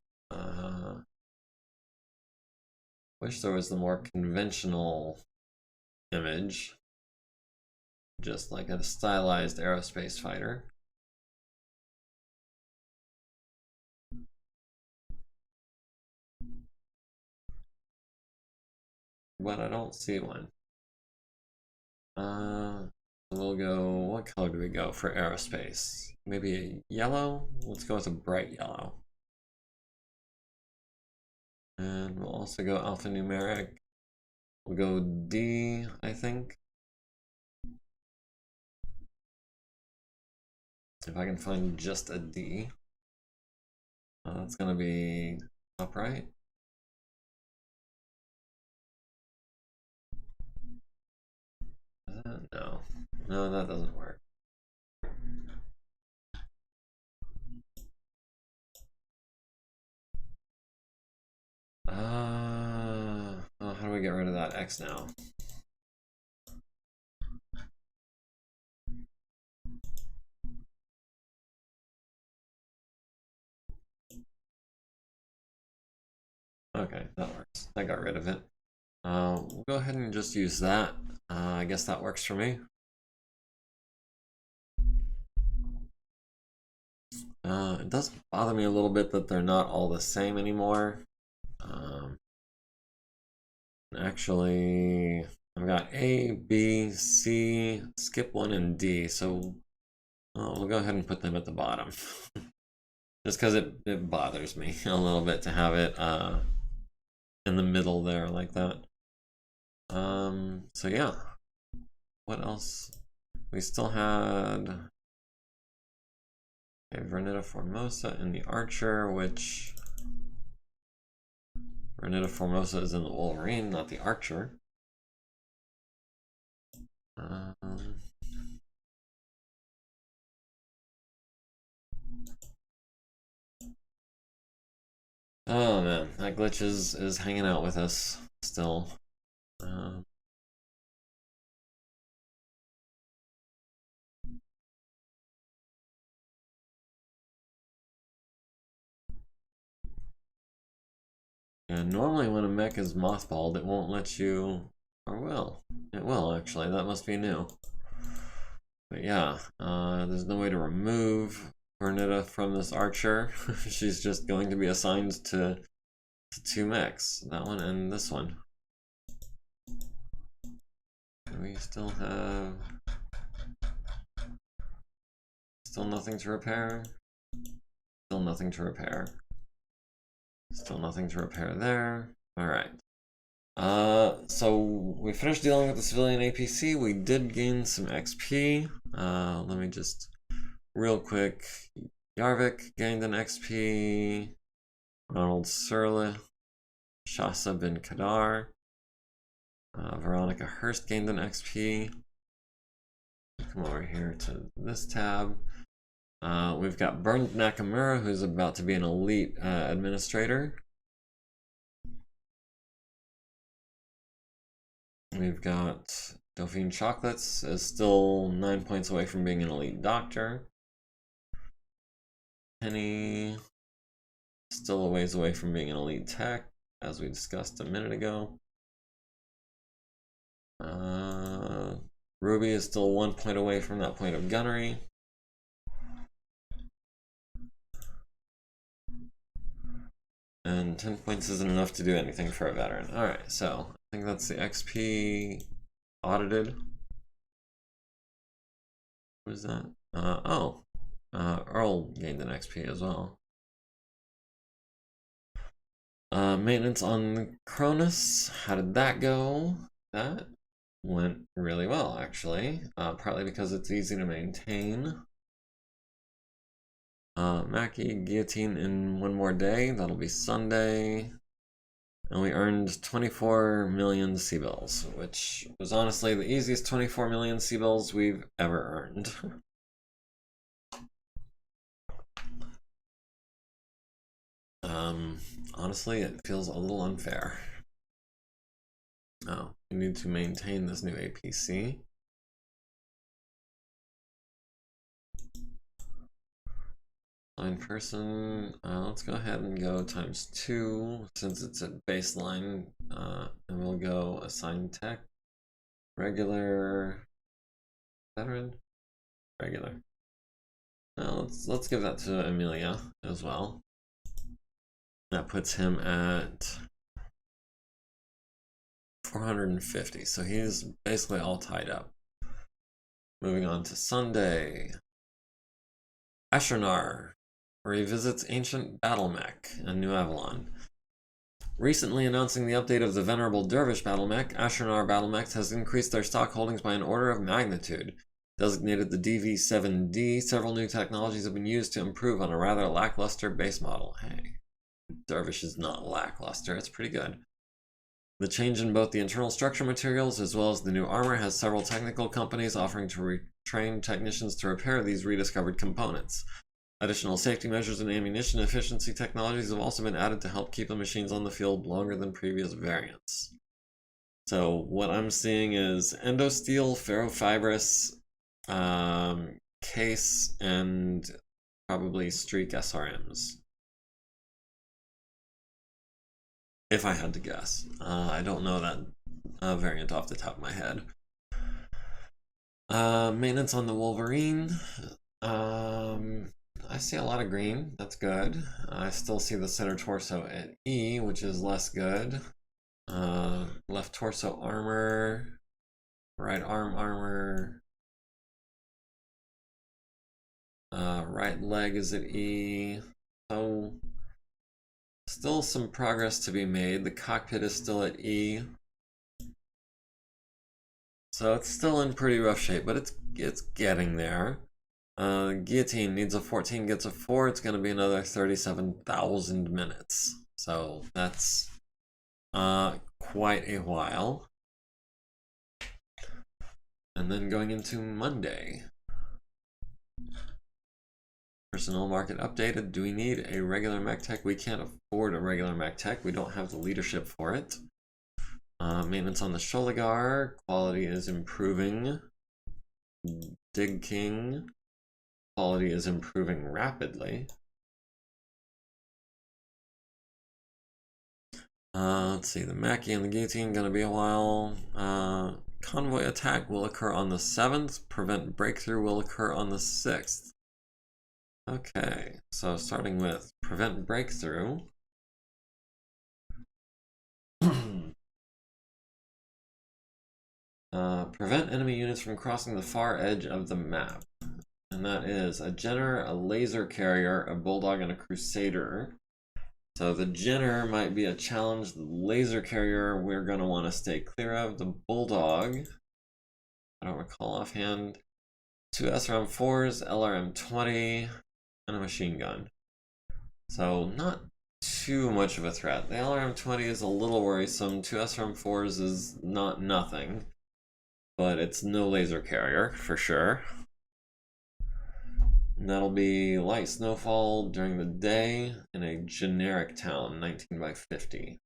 Wish there was the more conventional image. Just like a stylized aerospace fighter. But I don't see one. We'll go, what color do we go for aerospace? Maybe a yellow? Let's go with a bright yellow. And we'll also go alphanumeric. We'll go D, I think. If I can find just a D. That's gonna be upright. No, that doesn't work. How do we get rid of that X now? Okay, that works. I got rid of it. We'll go ahead and just use that. I guess that works for me. It does bother me a little bit that they're not all the same anymore. Actually, I've got A, B, C, skip 1, and D, so we'll go ahead and put them at the bottom. Just because it bothers me a little bit to have it in the middle there like that. So yeah. What else? We still had a Vernita Formosa in the Archer, which Vernita Formosa is in the Wolverine, not the Archer. Oh man, that glitch is hanging out with us still. And normally when a mech is mothballed, it won't let you, or will. It will, actually. That must be new. But yeah, there's no way to remove Bernetta from this archer. She's just going to be assigned to two mechs. That one and this one. We still have... Still nothing to repair. Still nothing to repair. Still nothing to repair there. Alright. So we finished dealing with the civilian APC. We did gain some XP. Let me just real quick. Yarvik gained an XP. Ronald Surla, Shasa bin Kadar. Veronica Hurst gained an XP. Come over here to this tab. We've got Bernd Nakamura, who's about to be an elite administrator. We've got Dauphine Chocolates, is still 9 points away from being an elite doctor. Penny, still a ways away from being an elite tech, as we discussed a minute ago. Ruby is still 1 point away from that point of gunnery. And 10 points isn't enough to do anything for a veteran. Alright, so I think that's the XP audited. What is that? Earl gained an XP as well. Maintenance on Cronus, how did that go? That went really well, actually. Partly because it's easy to maintain. Mackie, guillotine in one more day. That'll be Sunday. And we earned 24 million C-bills, which was honestly the easiest 24 million C-bills we've ever earned. Honestly, it feels a little unfair. Oh, we need to maintain this new APC. Line person, let's go ahead and go ×2 since it's at baseline, and we'll go assign tech, regular, veteran, regular. Now let's give that to Amelia as well. That puts him at 450, so he's basically all tied up. Moving on to Sunday. Ashernar revisits ancient battle mech in New Avalon. Recently announcing the update of the venerable Dervish battle mech, Ashernar battle mechs has increased their stock holdings by an order of magnitude. Designated the DV7D, several new technologies have been used to improve on a rather lackluster base model. Hey, Dervish is not lackluster, it's pretty good. The change in both the internal structure materials as well as the new armor has several technical companies offering to retrain technicians to repair these rediscovered components. Additional safety measures and ammunition efficiency technologies have also been added to help keep the machines on the field longer than previous variants. So what I'm seeing is endosteel, ferrofibrous, case, and probably streak SRMs. If I had to guess. I don't know that variant off the top of my head. Maintenance on the Wolverine. I see a lot of green. That's good. I still see the center torso at E, which is less good. Left torso armor. Right arm armor. Right leg is at E. So still some progress to be made. The cockpit is still at E. So it's still in pretty rough shape, but it's getting there. Guillotine needs a 14, gets a 4. It's going to be another 37,000 minutes. So that's quite a while. And then going into Monday. Personnel market updated. Do we need a regular mech tech? We can't afford a regular mech tech. We don't have the leadership for it. Maintenance on the Sholigar. Quality is improving. Dig King. Quality is improving rapidly. Let's see, the Mackie and the Guillotine gonna be a while. Convoy Attack will occur on the 7th. Prevent Breakthrough will occur on the 6th. Okay, so starting with Prevent Breakthrough. Prevent enemy units from crossing the far edge of the map. And that is a Jenner, a Laser Carrier, a Bulldog, and a Crusader. So the Jenner might be a challenge. The Laser Carrier we're going to want to stay clear of. The Bulldog, I don't recall offhand. 2 SRM-4s, LRM-20, and a machine gun. So not too much of a threat. The LRM-20 is a little worrisome. 2 SRM-4s is not nothing. But it's no Laser Carrier, for sure. And that'll be light snowfall during the day in a generic town, 19 by 50.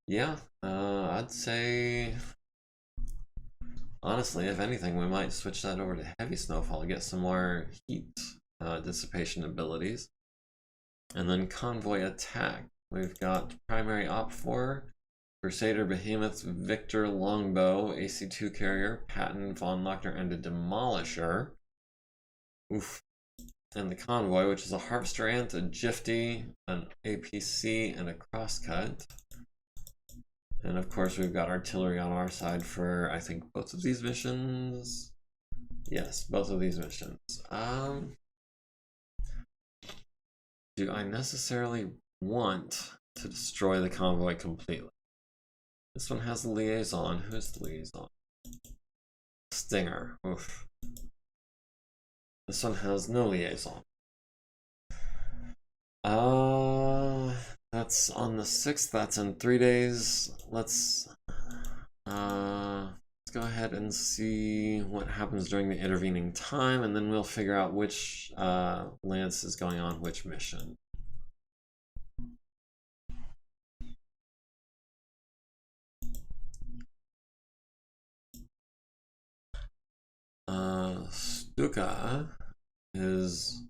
Yeah, I'd say, honestly, if anything, we might switch that over to heavy snowfall to get some more heat dissipation abilities. And then Convoy Attack. We've got primary Op 4, Crusader, Behemoth, Victor, Longbow, AC-2 Carrier, Patton, Von Lochner, and a Demolisher. Oof. And the Convoy, which is a Harvester Ant, a Gifty, an APC, and a Crosscut. And of course we've got artillery on our side for, I think, both of these missions. Yes, both of these missions. Do I necessarily want to destroy the Convoy completely? This one has a liaison. Who's the liaison? Stinger. Oof. This one has no liaison. That's on the 6th. That's in 3 days. Let's go ahead and see what happens during the intervening time, and then we'll figure out which lance is going on which mission. Stuka is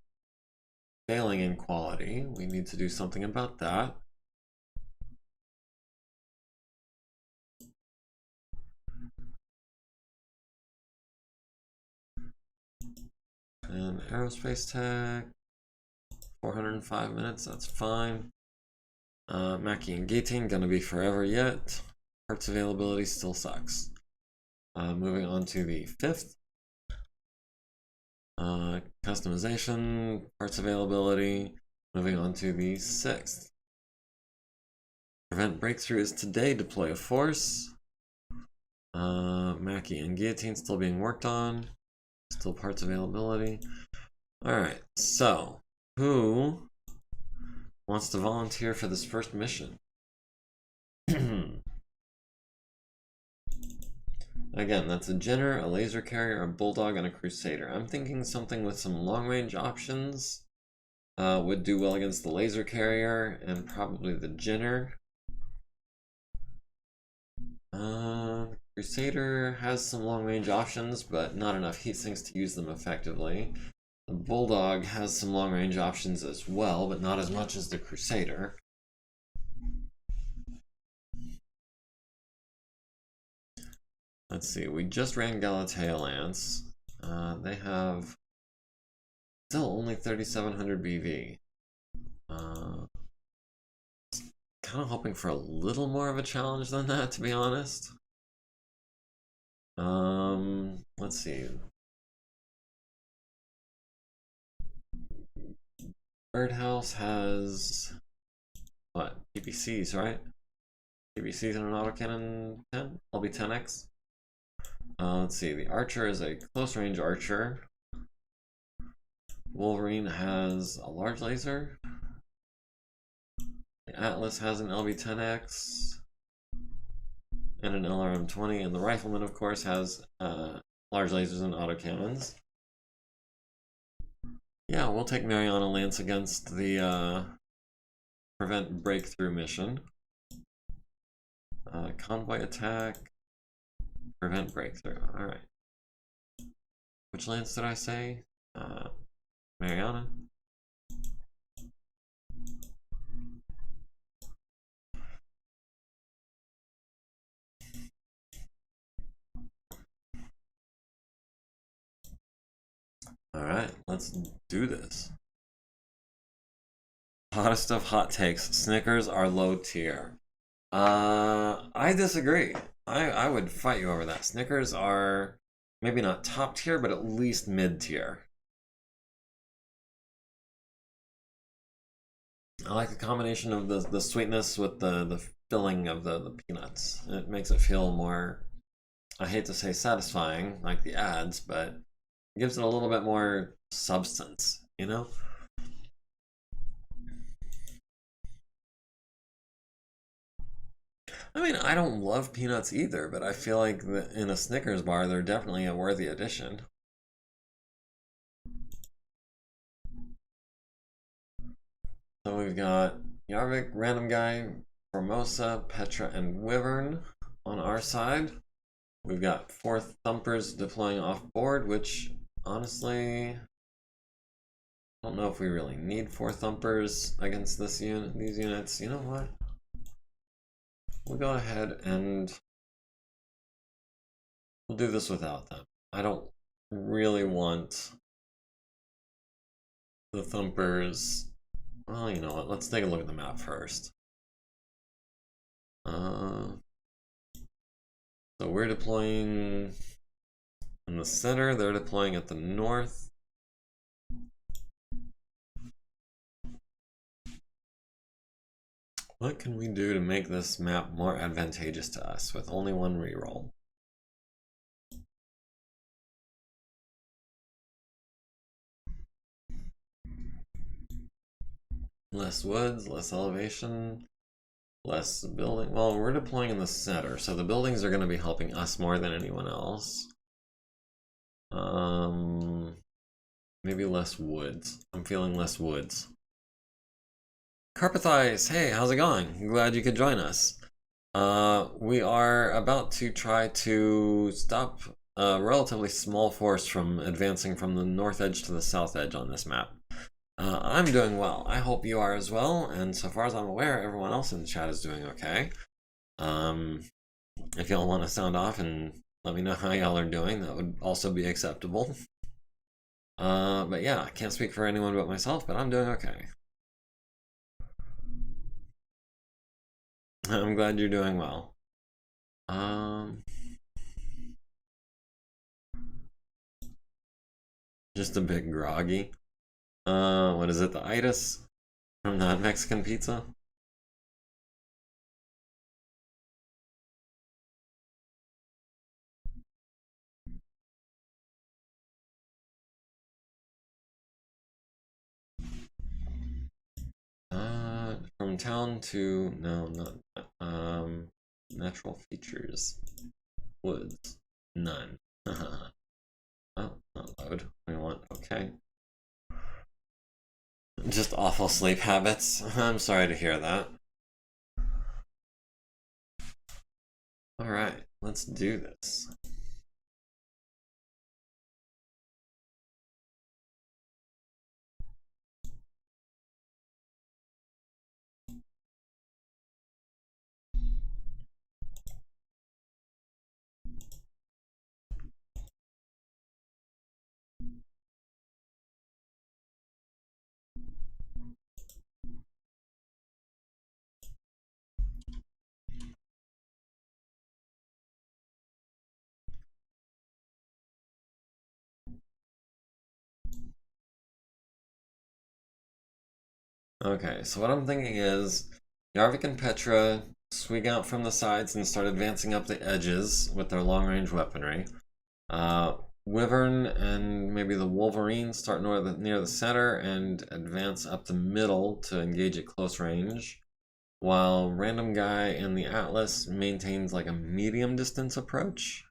failing in quality. We need to do something about that. And aerospace tech, 405 minutes, that's fine. Mackie and Gating, gonna be forever yet. Parts availability still sucks. Moving on to the 5th. Customization, parts availability. Moving on to the 6th. Prevent Breakthrough is today, deploy a force. Mackie and Guillotine still being worked on. Still parts availability. Alright, so who wants to volunteer for this first mission? Again, that's a Jenner, a Laser Carrier, a Bulldog, and a Crusader. I'm thinking something with some long-range options would do well against the Laser Carrier and probably the Jenner. Crusader has some long-range options, but not enough heat sinks to use them effectively. The Bulldog has some long-range options as well, but not as much as the Crusader. Let's see, we just ran Galatea Lance. They have still only 3,700 BV. Kind of hoping for a little more of a challenge than that, to be honest. Let's see. Birdhouse has what? PPCs, right? PPCs and an autocannon 10? I'll be 10x. Let's see. The Archer is a close range archer. Wolverine has a large laser. The Atlas has an LB-10X and an LRM-20, and the Rifleman, of course, has large lasers and autocannons. Yeah, we'll take Mariana Lance against the Prevent Breakthrough mission. Convoy Attack, Prevent Breakthrough. Alright. Which Lance did I say? Mariana. Alright, let's do this. Hottest of hot takes. Snickers are low tier. I disagree. I would fight you over that. Snickers are maybe not top tier, but at least mid tier. I like the combination of the sweetness with the filling of the peanuts. It makes it feel more, I hate to say satisfying, like the ads, but it gives it a little bit more substance, you know? I mean, I don't love peanuts either, but I feel like in a Snickers bar, they're definitely a worthy addition. So we've got Yarvik, Random Guy, Formosa, Petra, and Wyvern on our side. We've got 4 Thumpers deploying off board, which honestly, I don't know if we really need 4 Thumpers against these units. You know what? We'll go ahead and we'll do this without them. I don't really want the Thumpers. Well, you know what? Let's take a look at the map first. So we're deploying in the center. They're deploying at the north. What can we do to make this map more advantageous to us with only 1 reroll? Less woods, less elevation, less building. Well, we're deploying in the center, so the buildings are going to be helping us more than anyone else. Maybe less woods. I'm feeling less woods. Carpathize, hey, how's it going? Glad you could join us. We are about to try to stop a relatively small force from advancing from the north edge to the south edge on this map. I'm doing well. I hope you are as well, and so far as I'm aware, everyone else in the chat is doing okay. If y'all want to sound off and let me know how y'all are doing, that would also be acceptable. But yeah, I can't speak for anyone but myself, but I'm doing okay. I'm glad you're doing well. Just a bit groggy. What is it, the itis from that Mexican pizza? From town to, no, not, natural features. Woods. None. Oh, not load. We want, okay. Just awful sleep habits. I'm sorry to hear that. Alright, let's do this. Okay, so what I'm thinking is Yarvik and Petra swing out from the sides and start advancing up the edges with their long-range weaponry. Wyvern and maybe the Wolverine start near the center and advance up the middle to engage at close range, while Random Guy and the Atlas maintains like a medium distance approach.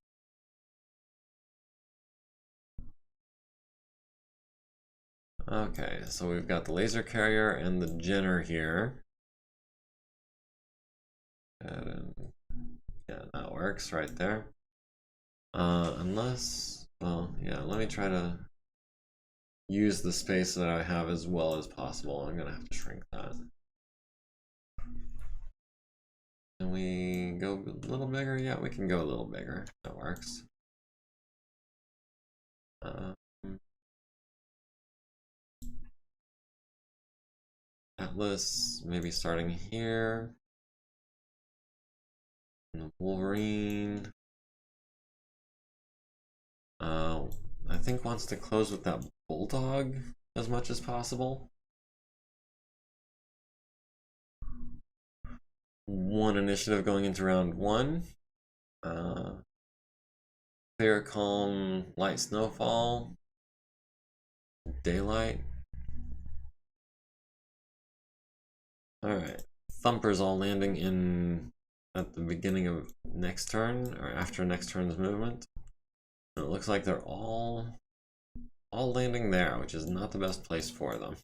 Okay, so we've got the laser carrier and the Jenner here. And yeah, that works right there. Unless, well, yeah, let me try to use the space that I have as well as possible. I'm gonna have to shrink that. Can we go a little bigger? Yeah, we can go a little bigger. That works. Atlas, maybe starting here. And the Wolverine. I think wants to close with that Bulldog as much as possible. One initiative going into round one. Clear, calm, light snowfall. Daylight. Alright. Thumper's all landing in at the beginning of next turn, or after next turn's movement. And it looks like they're all landing there, which is not the best place for them.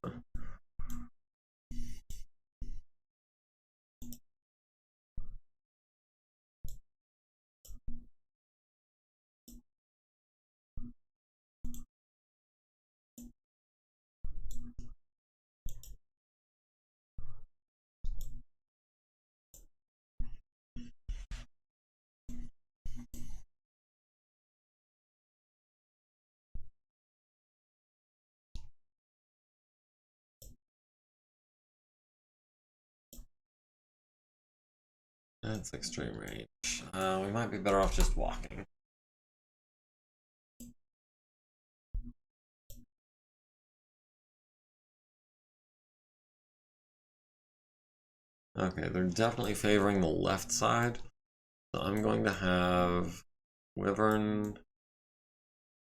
That's extreme range. We might be better off just walking. Okay, they're definitely favoring the left side. So I'm going to have Wyvern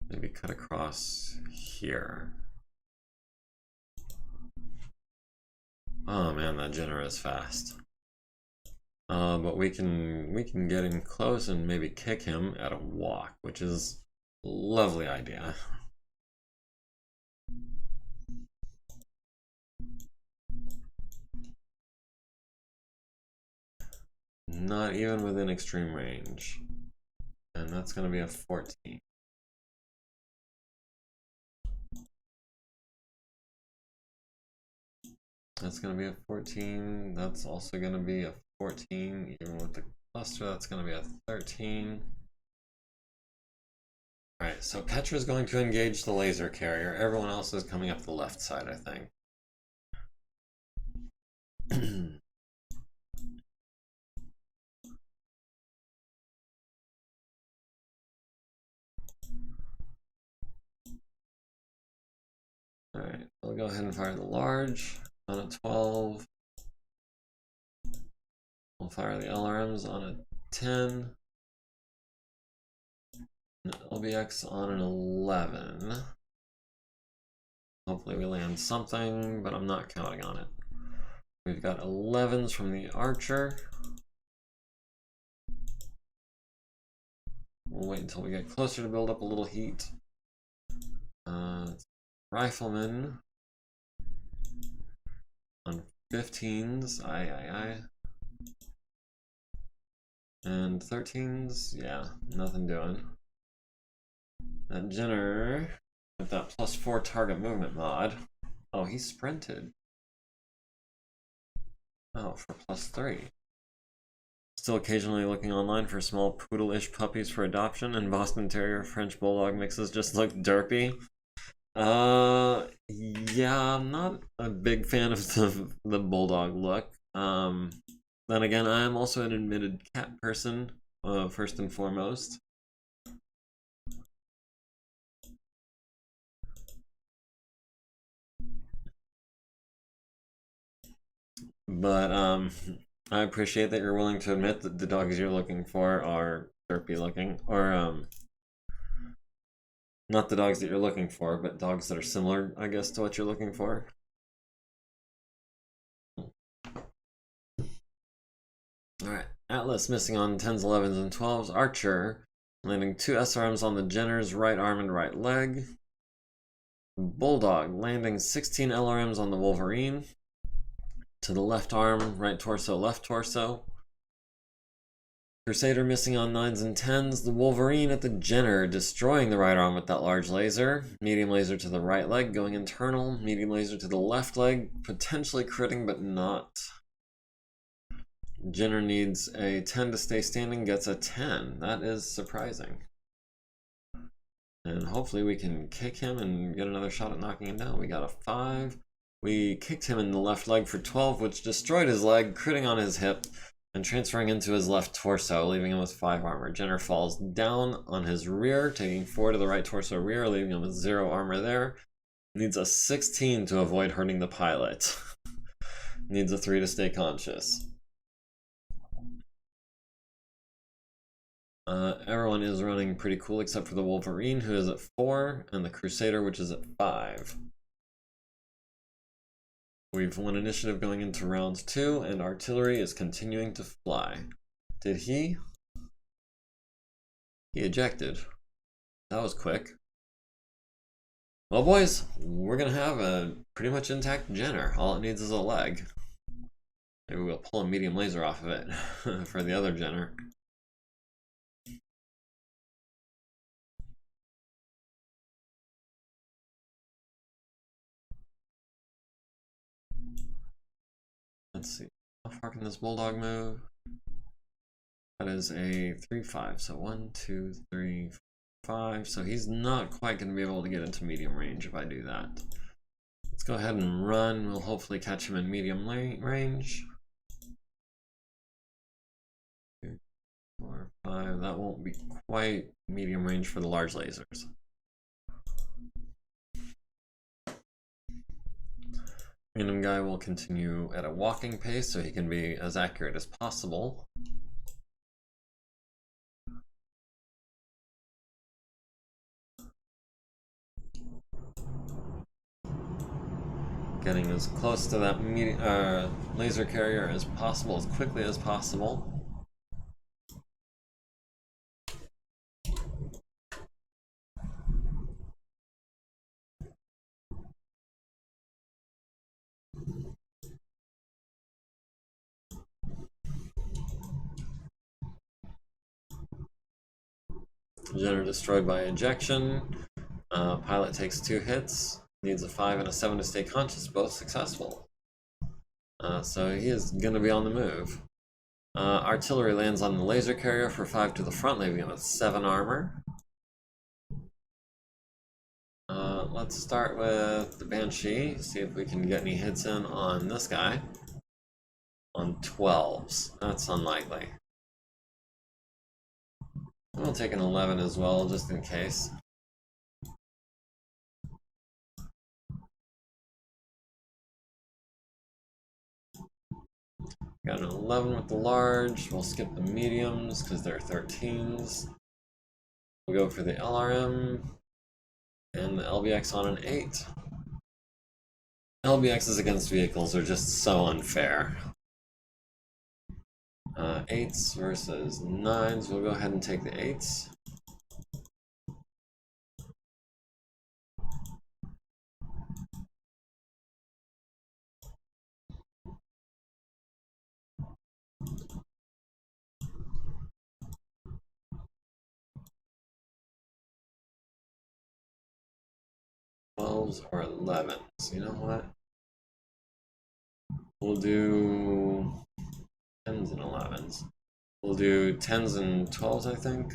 maybe cut across here. Oh man, that Jenner is fast. But we can get him close and maybe kick him at a walk, which is a lovely idea. Not even within extreme range. And that's going to be a 14. That's going to be a 14. That's also going to be a 14. Even with the cluster, that's going to be a 13. Alright, so Petra's going to engage the laser carrier. Everyone else is coming up the left side, I think. Alright, we'll go ahead and fire the large on a 12. We'll fire the LRMs on a 10. And LBX on an 11. Hopefully we land something, but I'm not counting on it. We've got 11s from the archer. We'll wait until we get closer to build up a little heat. Rifleman on 15s, aye. And 13s, yeah, nothing doing. That Jenner with that +4 target movement mod. Oh, he sprinted. Oh, for +3. Still occasionally looking online for small poodle-ish puppies for adoption, and Boston Terrier French Bulldog mixes just look derpy. Yeah, I'm not a big fan of the Bulldog look. Then again, I am also an admitted cat person, first and foremost. But I appreciate that you're willing to admit that the dogs you're looking for are derpy looking, or not the dogs that you're looking for, but dogs that are similar, I guess, to what you're looking for. Alright, Atlas missing on 10s, 11s, and 12s. Archer landing 2 SRMs on the Jenner's right arm and right leg. Bulldog landing 16 LRMs on the Wolverine. To the left arm, right torso, left torso. Crusader missing on 9s and 10s. The Wolverine at the Jenner destroying the right arm with that large laser. Medium laser to the right leg going internal. Medium laser to the left leg. Potentially critting, but not. Jenner needs a 10 to stay standing, gets a 10. That is surprising. And hopefully we can kick him and get another shot at knocking him down. We got a 5. We kicked him in the left leg for 12, which destroyed his leg, critting on his hip, and transferring into his left torso, leaving him with 5 armor. Jenner falls down on his rear, taking 4 to the right torso rear, leaving him with 0 armor there. Needs a 16 to avoid hurting the pilot. Needs a 3 to stay conscious. Everyone is running pretty cool except for the Wolverine, who is at 4, and the Crusader, which is at 5. We've won initiative going into round 2, and artillery is continuing to fly. Did he? He ejected. That was quick. Well, boys, we're gonna have a pretty much intact Jenner. All it needs is a leg. Maybe we'll pull a medium laser off of it for the other Jenner. Let's see. How far can this Bulldog move? That is a 3-5. So 1, 2, 3, 5. So he's not quite going to be able to get into medium range if I do that. Let's go ahead and run. We'll hopefully catch him in medium range. 2, 4, 5. That won't be quite medium range for the large lasers. Random guy will continue at a walking pace so he can be as accurate as possible. Getting as close to that laser carrier as possible, as quickly as possible. Jenner destroyed by ejection. Pilot takes 2 hits. Needs a 5 and a 7 to stay conscious, both successful. So he is going to be on the move. Artillery lands on the laser carrier for 5 to the front, leaving him with 7 armor. Let's start with the Banshee, see if we can get any hits in on this guy. On 12s. That's unlikely. We'll take an 11 as well, just in case. Got an 11 with the large. We'll skip the mediums because they're 13s. We'll go for the LRM and the LBX on an 8. LBXs against vehicles are just so unfair. 8s versus 9s. We'll go ahead and take the 8s. Or 11s. You know what? We'll do 10s and 11s. We'll do 10s and 12s, I think.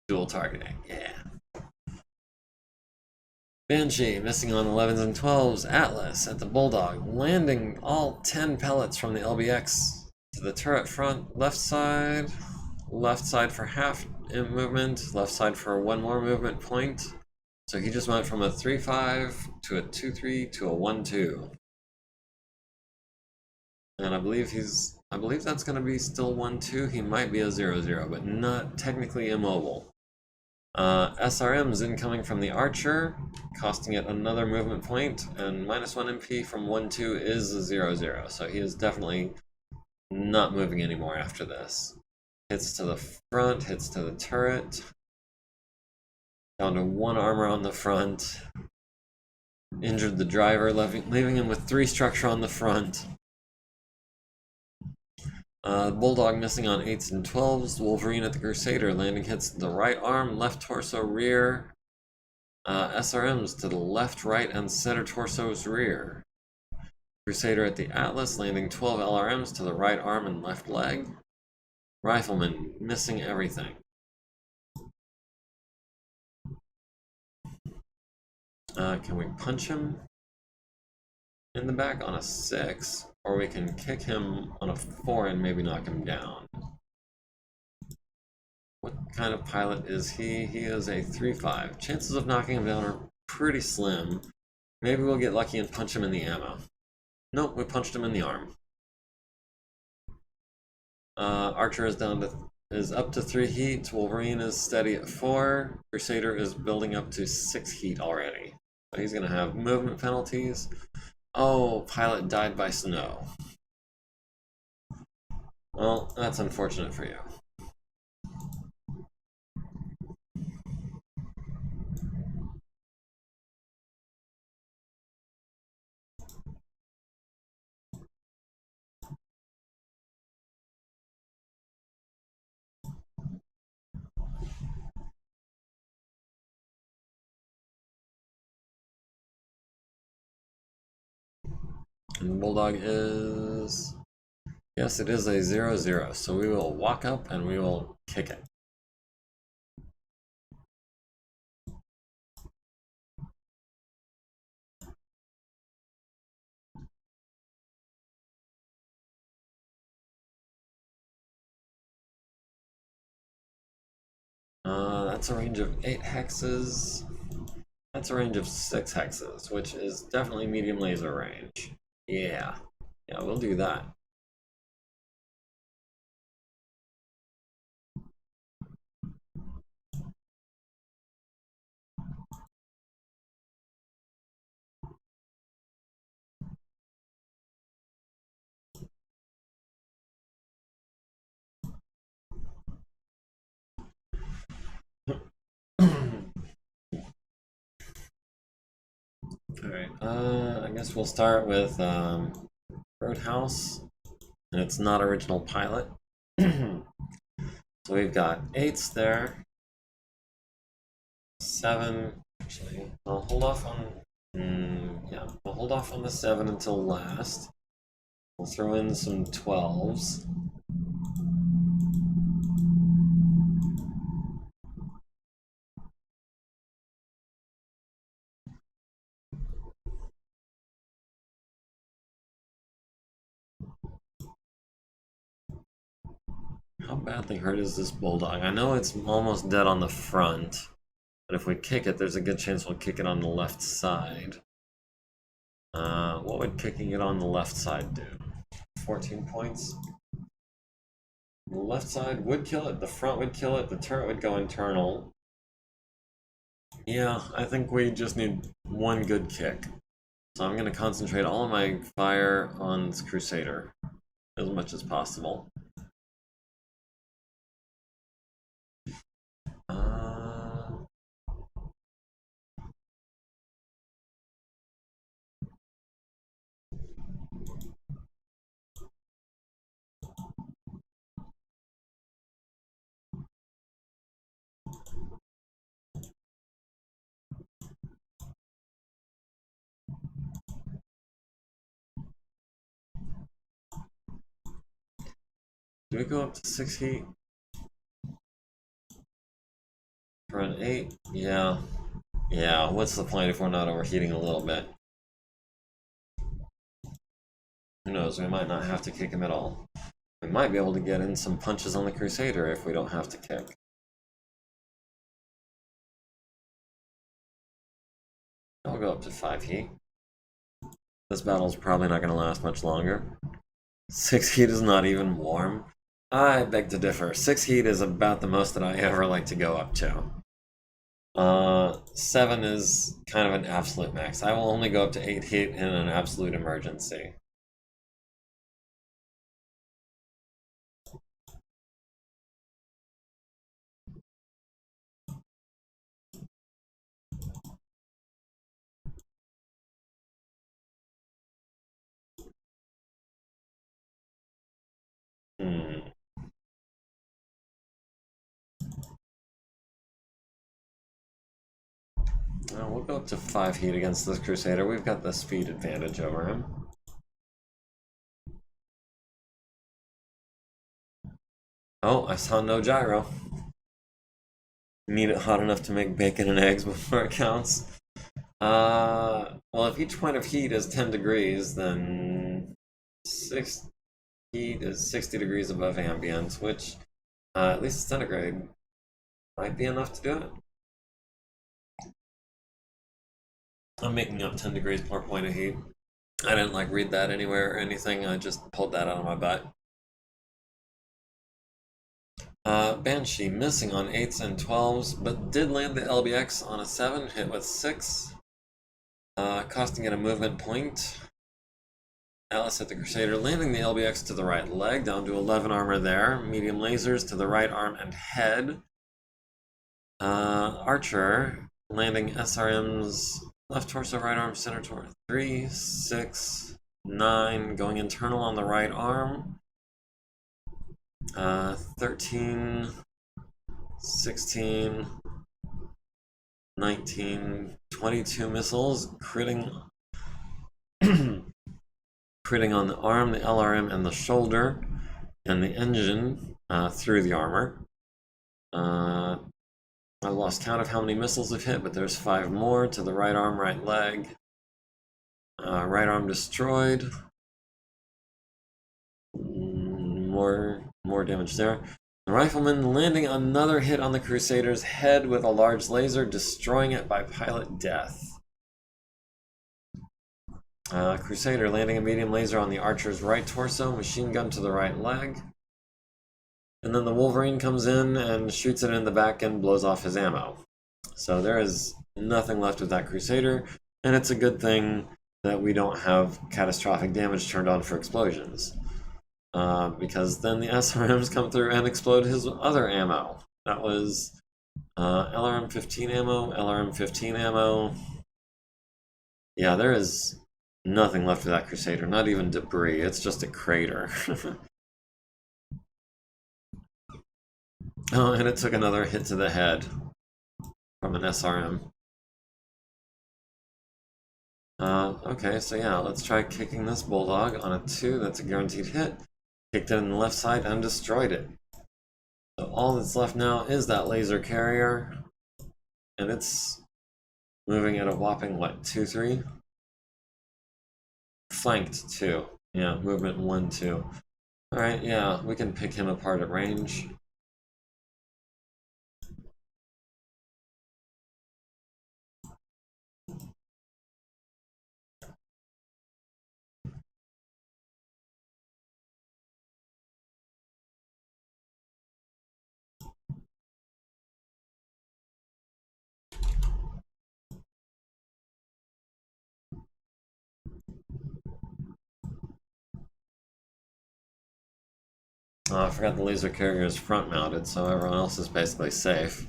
Dual targeting, yeah. Banshee missing on 11s and 12s. Atlas at the Bulldog, landing all 10 pellets from the LBX to the turret front, left side for half in movement, left side for 1 more movement point. So he just went from a 3-5 to a 2-3 to a 1-2. And I believe that's going to be still 1-2. He might be a 0-0, but not technically immobile. SRM's incoming from the Archer, costing it another movement point, and -1 MP from 1-2 is a 0-0, so he is definitely not moving anymore after this. Hits to the front, hits to the turret. Down to 1 armor on the front. Injured the driver, leaving him with 3 structure on the front. Bulldog missing on 8s and 12s. Wolverine at the Crusader, landing hits to the right arm, left torso, rear. SRMs to the left, right, and center torso's rear. Crusader at the Atlas, landing 12 LRMs to the right arm and left leg. Rifleman missing everything. Can we punch him in the back on a 6? Or we can kick him on a 4 and maybe knock him down. What kind of pilot is he? He is a 3-5. Chances of knocking him down are pretty slim. Maybe we'll get lucky and punch him in the ammo. Nope, we punched him in the arm. Archer is up to 3 heat. Wolverine is steady at 4. Crusader is building up to 6 heat already. So he's gonna have movement penalties. Oh, pilot died by snow. Well, that's unfortunate for you. And the Bulldog is... Yes, it is a 0-0, so we will walk up and we will kick it. That's a range of 8 hexes. That's a range of 6 hexes, which is definitely medium laser range. Yeah, we'll do that. Alright, I guess we'll start with Roadhouse, and it's not original pilot. So we've got 8s there. 7, actually, I'll hold off on, we'll hold off on the 7 until last. We'll throw in some 12s. How badly hurt is this Bulldog? I know it's almost dead on the front, but if we kick it, there's a good chance we'll kick it on the left side. What would kicking it on the left side do? 14 points? The left side would kill it, the front would kill it, the turret would go internal. Yeah, I think we just need one good kick. So I'm going to concentrate all of my fire on this Crusader as much as possible. Do we go up to 6 heat? For an 8? Yeah. Yeah, what's the point if we're not overheating a little bit? Who knows, we might not have to kick him at all. We might be able to get in some punches on the Crusader if we don't have to kick. I'll go up to 5 heat. This battle's probably not going to last much longer. 6 heat is not even warm. I beg to differ. 6 heat is about the most that I ever like to go up to. 7 is kind of an absolute max. I will only go up to 8 heat in an absolute emergency. We'll go up to 5 heat against this Crusader. We've got the speed advantage over him. Oh, I saw no gyro. Need it hot enough to make bacon and eggs before it counts. Well, if each point of heat is 10 degrees, then heat is 60 degrees above ambient, which, at least centigrade, might be enough to do it. I'm making up 10 degrees per point of heat. I didn't like read that anywhere or anything, I just pulled that out of my butt. Banshee missing on 8s and 12s, but did land the LBX on a 7, hit with 6, costing it a movement point. Alice hit the Crusader, landing the LBX to the right leg, down to 11 armor there. Medium lasers to the right arm and head. Archer landing SRM's left torso, right arm, center torso. 3, 6, 9, going internal on the right arm. 13, 16, 19, 22 missiles, critting critting on the arm, the LRM, and the shoulder, and the engine through the armor. I lost count of how many missiles have hit, but there's 5 more to the right arm, right leg. Right arm destroyed. More damage there. The rifleman landing another hit on the Crusader's head with a large laser, destroying it by pilot death. Crusader landing a medium laser on the Archer's right torso, machine gun to the right leg. And then the Wolverine comes in and shoots it in the back and blows off his ammo. So there is nothing left with that Crusader, and it's a good thing that we don't have catastrophic damage turned on for explosions. Because then the SRMs come through and explode his other ammo. That was LRM 15 ammo, LRM 15 ammo. Yeah, there is nothing left of that Crusader, not even debris, it's just a crater. Oh, and it took another hit to the head from an SRM. Okay, so yeah, let's try kicking this Bulldog on a 2, that's a guaranteed hit. Kicked it in the left side and destroyed it. So all that's left now is that laser carrier, and it's moving at a whopping, what, 2-3? Flanked 2. Yeah, movement 1-2. Alright, yeah, we can pick him apart at range. I forgot the laser carrier is front mounted, so everyone else is basically safe.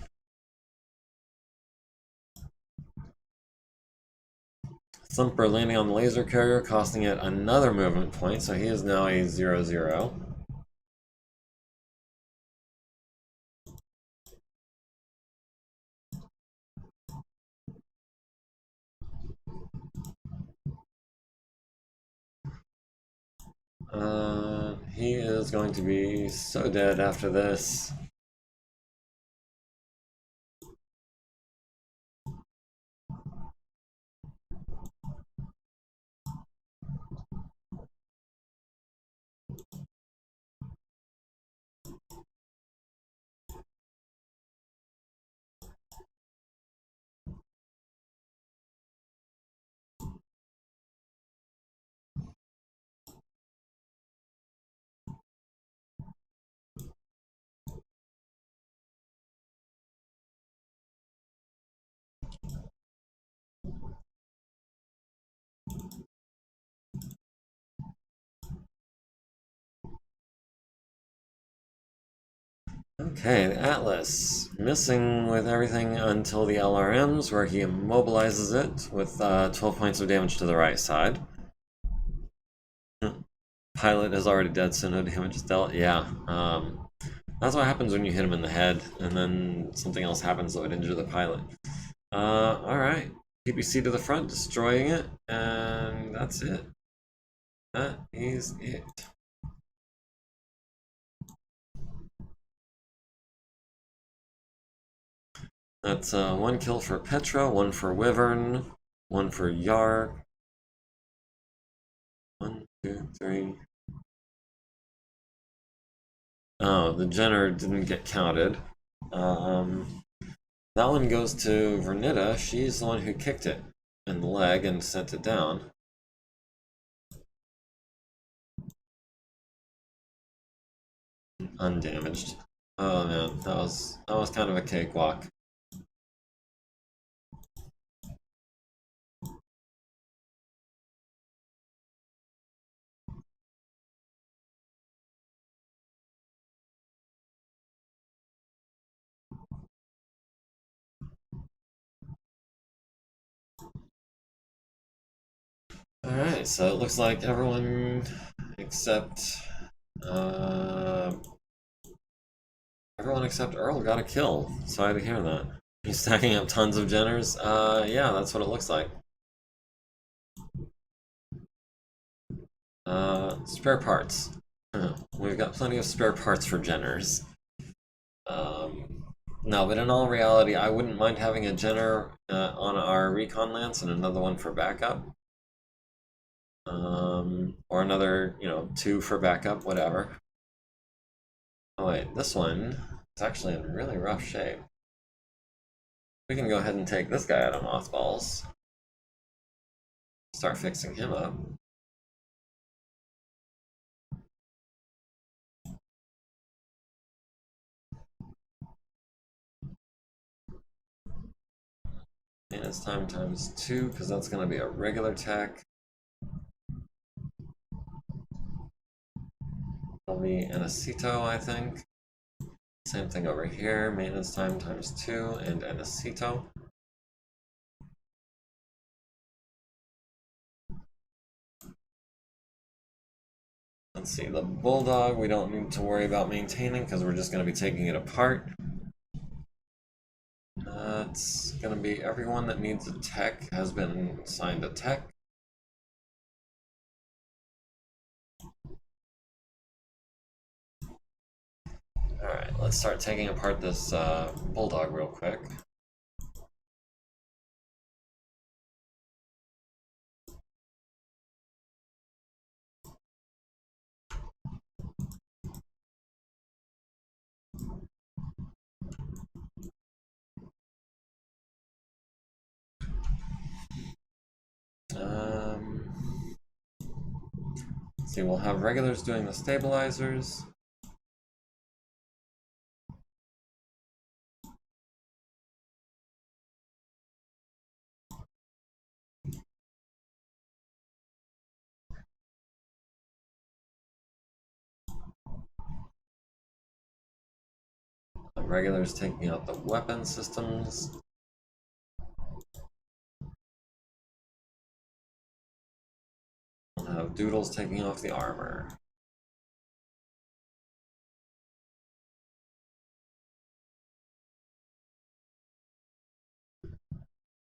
Thumper landing on the laser carrier, costing it another movement point, so he is now a 0-0. He is going to be so dead after this. Okay, the Atlas. Missing with everything until the LRMs, where he immobilizes it with 12 points of damage to the right side. Pilot is already dead, so no damage is dealt. Yeah, that's what happens when you hit him in the head, and then something else happens that would injure the pilot. Alright. PPC to the front, destroying it, and that's it. That is it. That's 1 kill for Petra, 1 for Wyvern. One for Yar. 1, 2, 3. Oh, the Jenner didn't get counted. That one goes to Vernita. She's the one who kicked it in the leg and sent it down. Undamaged. Oh man, that was kind of a cakewalk. Alright, so it looks like everyone except Earl got a kill. Sorry to hear that. He's stacking up tons of Jenners. Yeah, that's what it looks like. Spare parts. We've got plenty of spare parts for Jenners. No, but in all reality, I wouldn't mind having a Jenner on our recon lance and another one for backup. Or another, 2 for backup, whatever. Oh wait, this one is actually in really rough shape. We can go ahead and take this guy out of mothballs. Start fixing him up. Maintenance time times 2, because that's going to be a regular tech. That'll be an Acito, I think. Same thing over here, maintenance time times 2 and an Acito. Let's see, the Bulldog we don't need to worry about maintaining because we're just going to be taking it apart. It's going to be everyone that needs a tech has been assigned a tech. Alright, let's start taking apart this Bulldog real quick. Let's see, we'll have regulars doing the stabilizers. The regulars taking out the weapon systems. We'll have Doodles taking off the armor.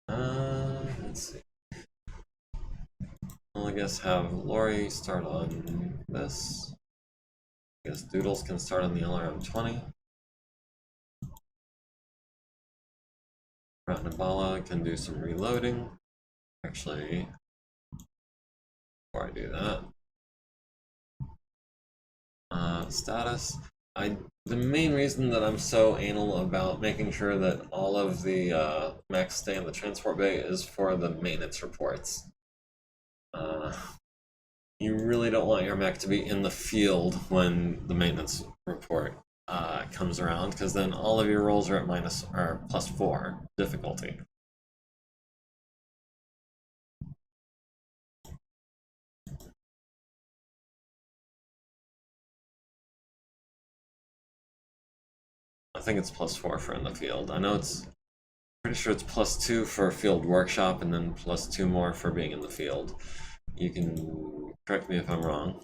Let's see. Well, I guess have Lori start on this. I guess Doodles can start on the LRM-20. Ratnabala can do some reloading. Actually, before I do that, status. The main reason that I'm so anal about making sure that all of the mechs stay in the transport bay is for the maintenance reports. You really don't want your mech to be in the field when the maintenance report comes around, because then all of your rolls are at +4 difficulty. I think it's +4 for in the field. I know it's pretty sure it's +2 for field workshop and then +2 more for being in the field. You can correct me if I'm wrong.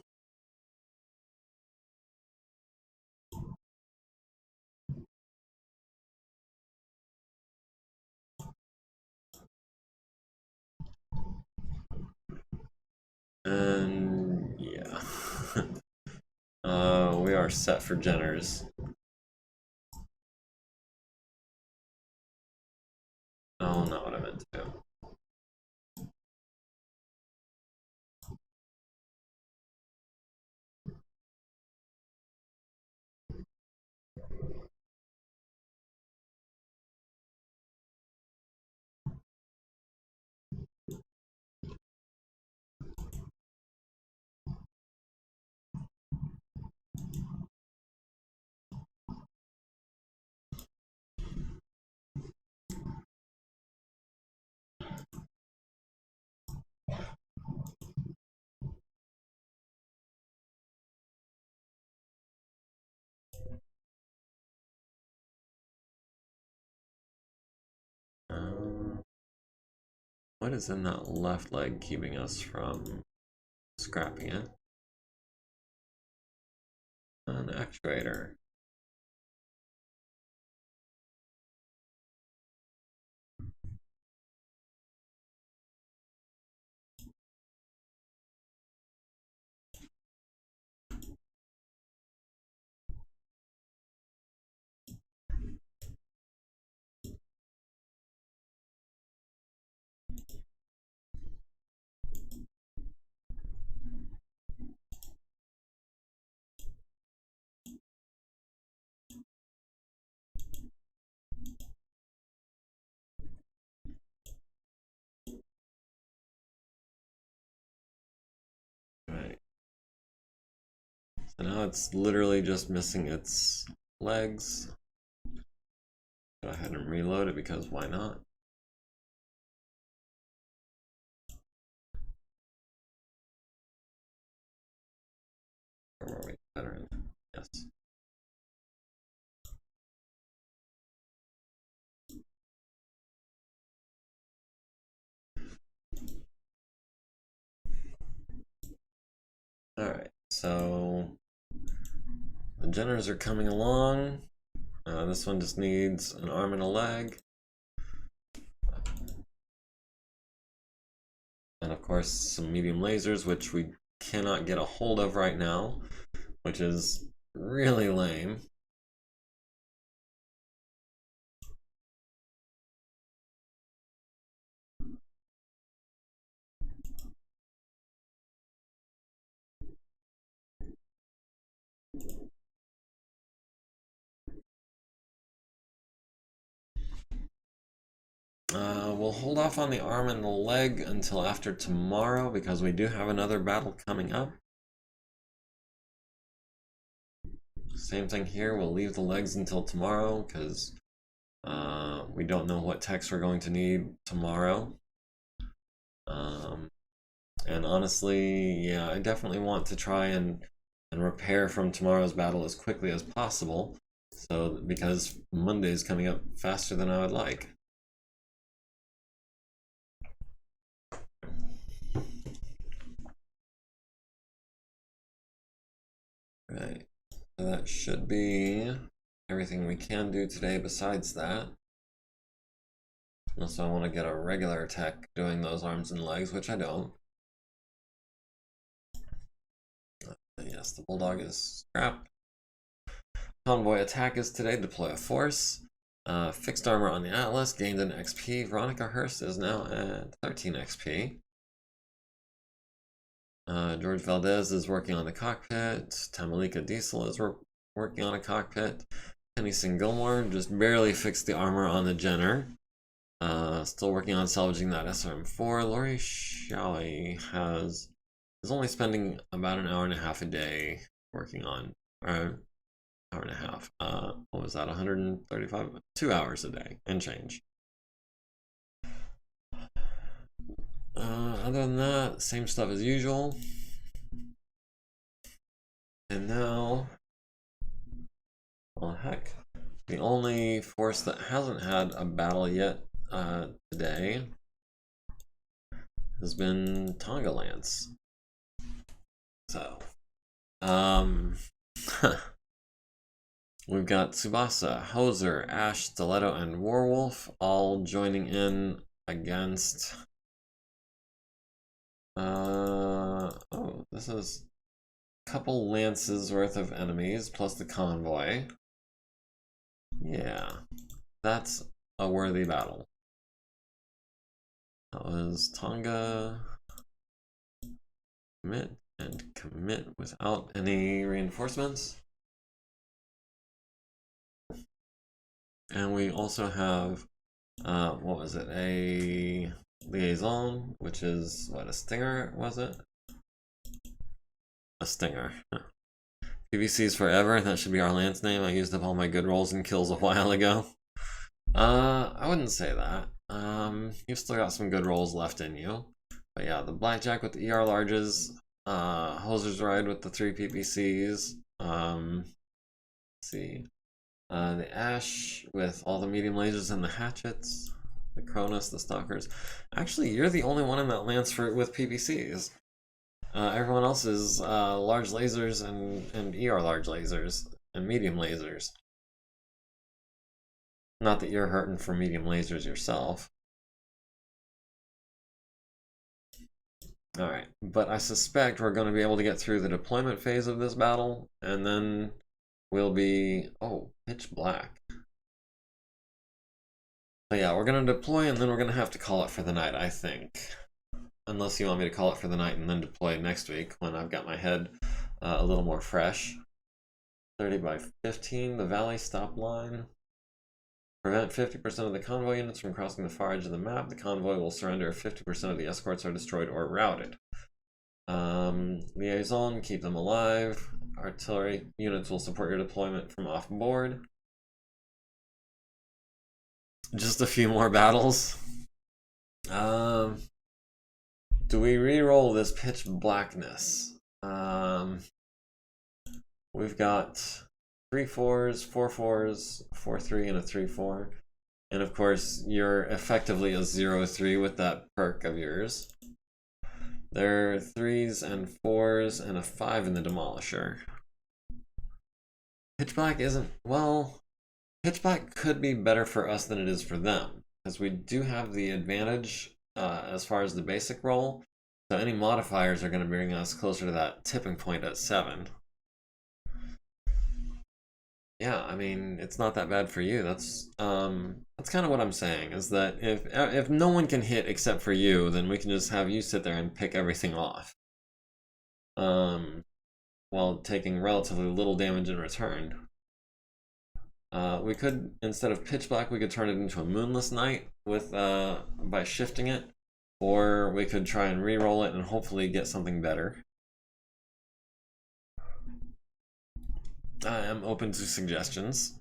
And yeah. We are set for Jenners. Oh, not what I meant to do. What is in that left leg keeping us from scrapping it? An actuator. Right. So now it's literally just missing its legs. Go ahead and reload it because why not? Or were we better? Yes. Alright, so the generators are coming along. This one just needs an arm and a leg. And of course some medium lasers, which we cannot get a hold of right now, which is really lame. We'll hold off on the arm and the leg until after tomorrow because we do have another battle coming up. Same thing here, we'll leave the legs until tomorrow because we don't know what techs we're going to need tomorrow. And honestly, yeah, I definitely want to try and repair from tomorrow's battle as quickly as possible. So, because Monday is coming up faster than I would like. Right, so that should be everything we can do today besides that. Unless I want to get a regular tech doing those arms and legs, which I don't. Yes, the Bulldog is scrapped. Convoy Attack is today, deploy a force. Fixed armor on the Atlas, gained an XP. Veronica Hurst is now at 13 XP. George Valdez is working on the cockpit. Tamalika Diesel is working on a cockpit. Tennyson Gilmore just barely fixed the armor on the Jenner. Still working on salvaging that SRM-4. Lori Shawi is only spending about an hour and a half a day working on, or hour and a half. What was that? 135? 2 hours a day and change. Other than that, same stuff as usual. And now, well, heck, the only force that hasn't had a battle yet today has been Tonga Lance. So, we've got Tsubasa, Hoser, Ash, Stiletto, and Warwolf all joining in against. Oh, this is a couple lances worth of enemies plus the convoy. Yeah, that's a worthy battle. That was Tonga. Commit and commit without any reinforcements. And we also have, what was it, a liaison, which is, what, a stinger, was it? A stinger. PVC's forever, that should be our lance name. I used up all my good rolls and kills a while ago. I wouldn't say that. You've still got some good rolls left in you. But yeah, the Blackjack with the ER larges, Hoser's Ride with the 3 PPCs, let's see, the Ash with all the medium lasers and the hatchets, The Cronus, the Stalkers. Actually, you're the only one in that lance with PVCs. Everyone else is large lasers and ER large lasers and medium lasers. Not that you're hurting for medium lasers yourself. Alright, but I suspect we're going to be able to get through the deployment phase of this battle, and then we'll be... oh, pitch black. So yeah, we're going to deploy, and then we're going to have to call it for the night, I think. Unless you want me to call it for the night and then deploy next week, when I've got my head a little more fresh. 30 by 15, the valley stop line. Prevent 50% of the convoy units from crossing the far edge of the map. The convoy will surrender if 50% of the escorts are destroyed or routed. Liaison, keep them alive. Artillery units will support your deployment from off board. Just a few more battles. Do we re-roll this pitch blackness? We've got 3 4s, 4 4s, 4 3, and a 3 4. And of course, you're effectively a 0-3 with that perk of yours. There are 3s and 4s and a 5 in the Demolisher. Pitch black isn't, well, pitch black could be better for us than it is for them, because we do have the advantage as far as the basic roll. So any modifiers are going to bring us closer to that tipping point at 7. Yeah, I mean, it's not that bad for you. That's kind of what I'm saying, is that if no one can hit except for you, then we can just have you sit there and pick everything off. While taking relatively little damage in return. We could, instead of pitch black, we could turn it into a moonless night with by shifting it, or we could try and re-roll it and hopefully get something better. I am open to suggestions.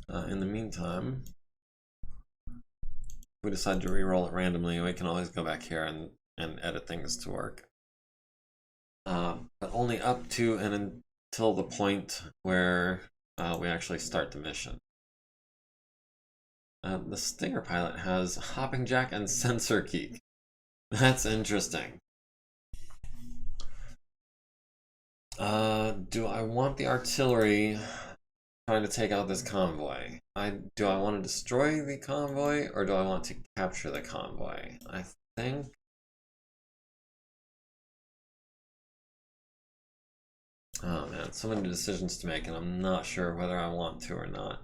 In the meantime, if we decide to re-roll it randomly, we can always go back here and edit things to work. But only up to and until the point where we actually start the mission. The Stinger pilot has hopping jack and sensor key. That's interesting. Do I want the artillery trying to take out this convoy? Do I want to destroy the convoy, or do I want to capture the convoy? I think... oh man, so many decisions to make, and I'm not sure whether I want to or not.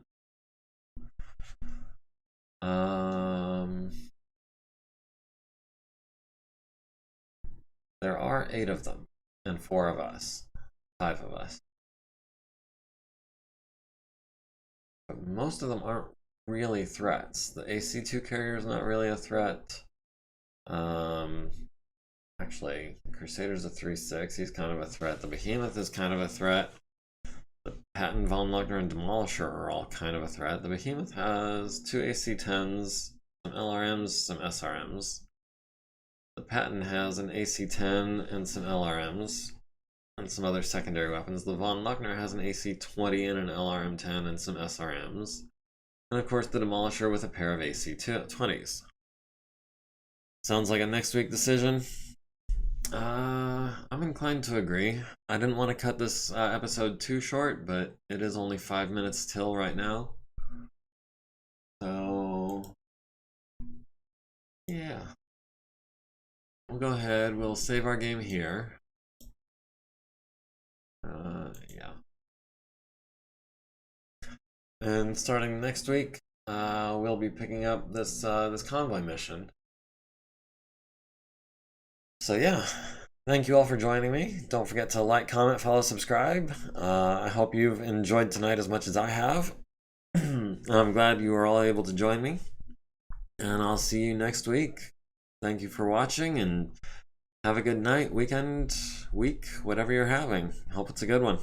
There are 8 of them, and 4 of us. 5 of us. But most of them aren't really threats. The AC-2 carrier is not really a threat. Actually, Crusader's a 3-6, he's kind of a threat. The Behemoth is kind of a threat. The Patton, Von Luckner, and Demolisher are all kind of a threat. The Behemoth has 2 AC-10s, some LRMs, some SRMs. The Patton has an AC-10 and some LRMs, and some other secondary weapons. The Von Luckner has an AC-20 and an LRM-10 and some SRMs. And of course the Demolisher with a pair of AC-20s. Sounds like a next week decision. I'm inclined to agree. I didn't want to cut this episode too short, but it is only 5 minutes till right now. So, yeah. We'll go ahead, we'll save our game here. Yeah. And starting next week, we'll be picking up this this convoy mission. So yeah, thank you all for joining me. Don't forget to like, comment, follow, subscribe. I hope you've enjoyed tonight as much as I have. I'm glad you were all able to join me. And I'll see you next week. Thank you for watching, and have a good night, weekend, week, whatever you're having. Hope it's a good one.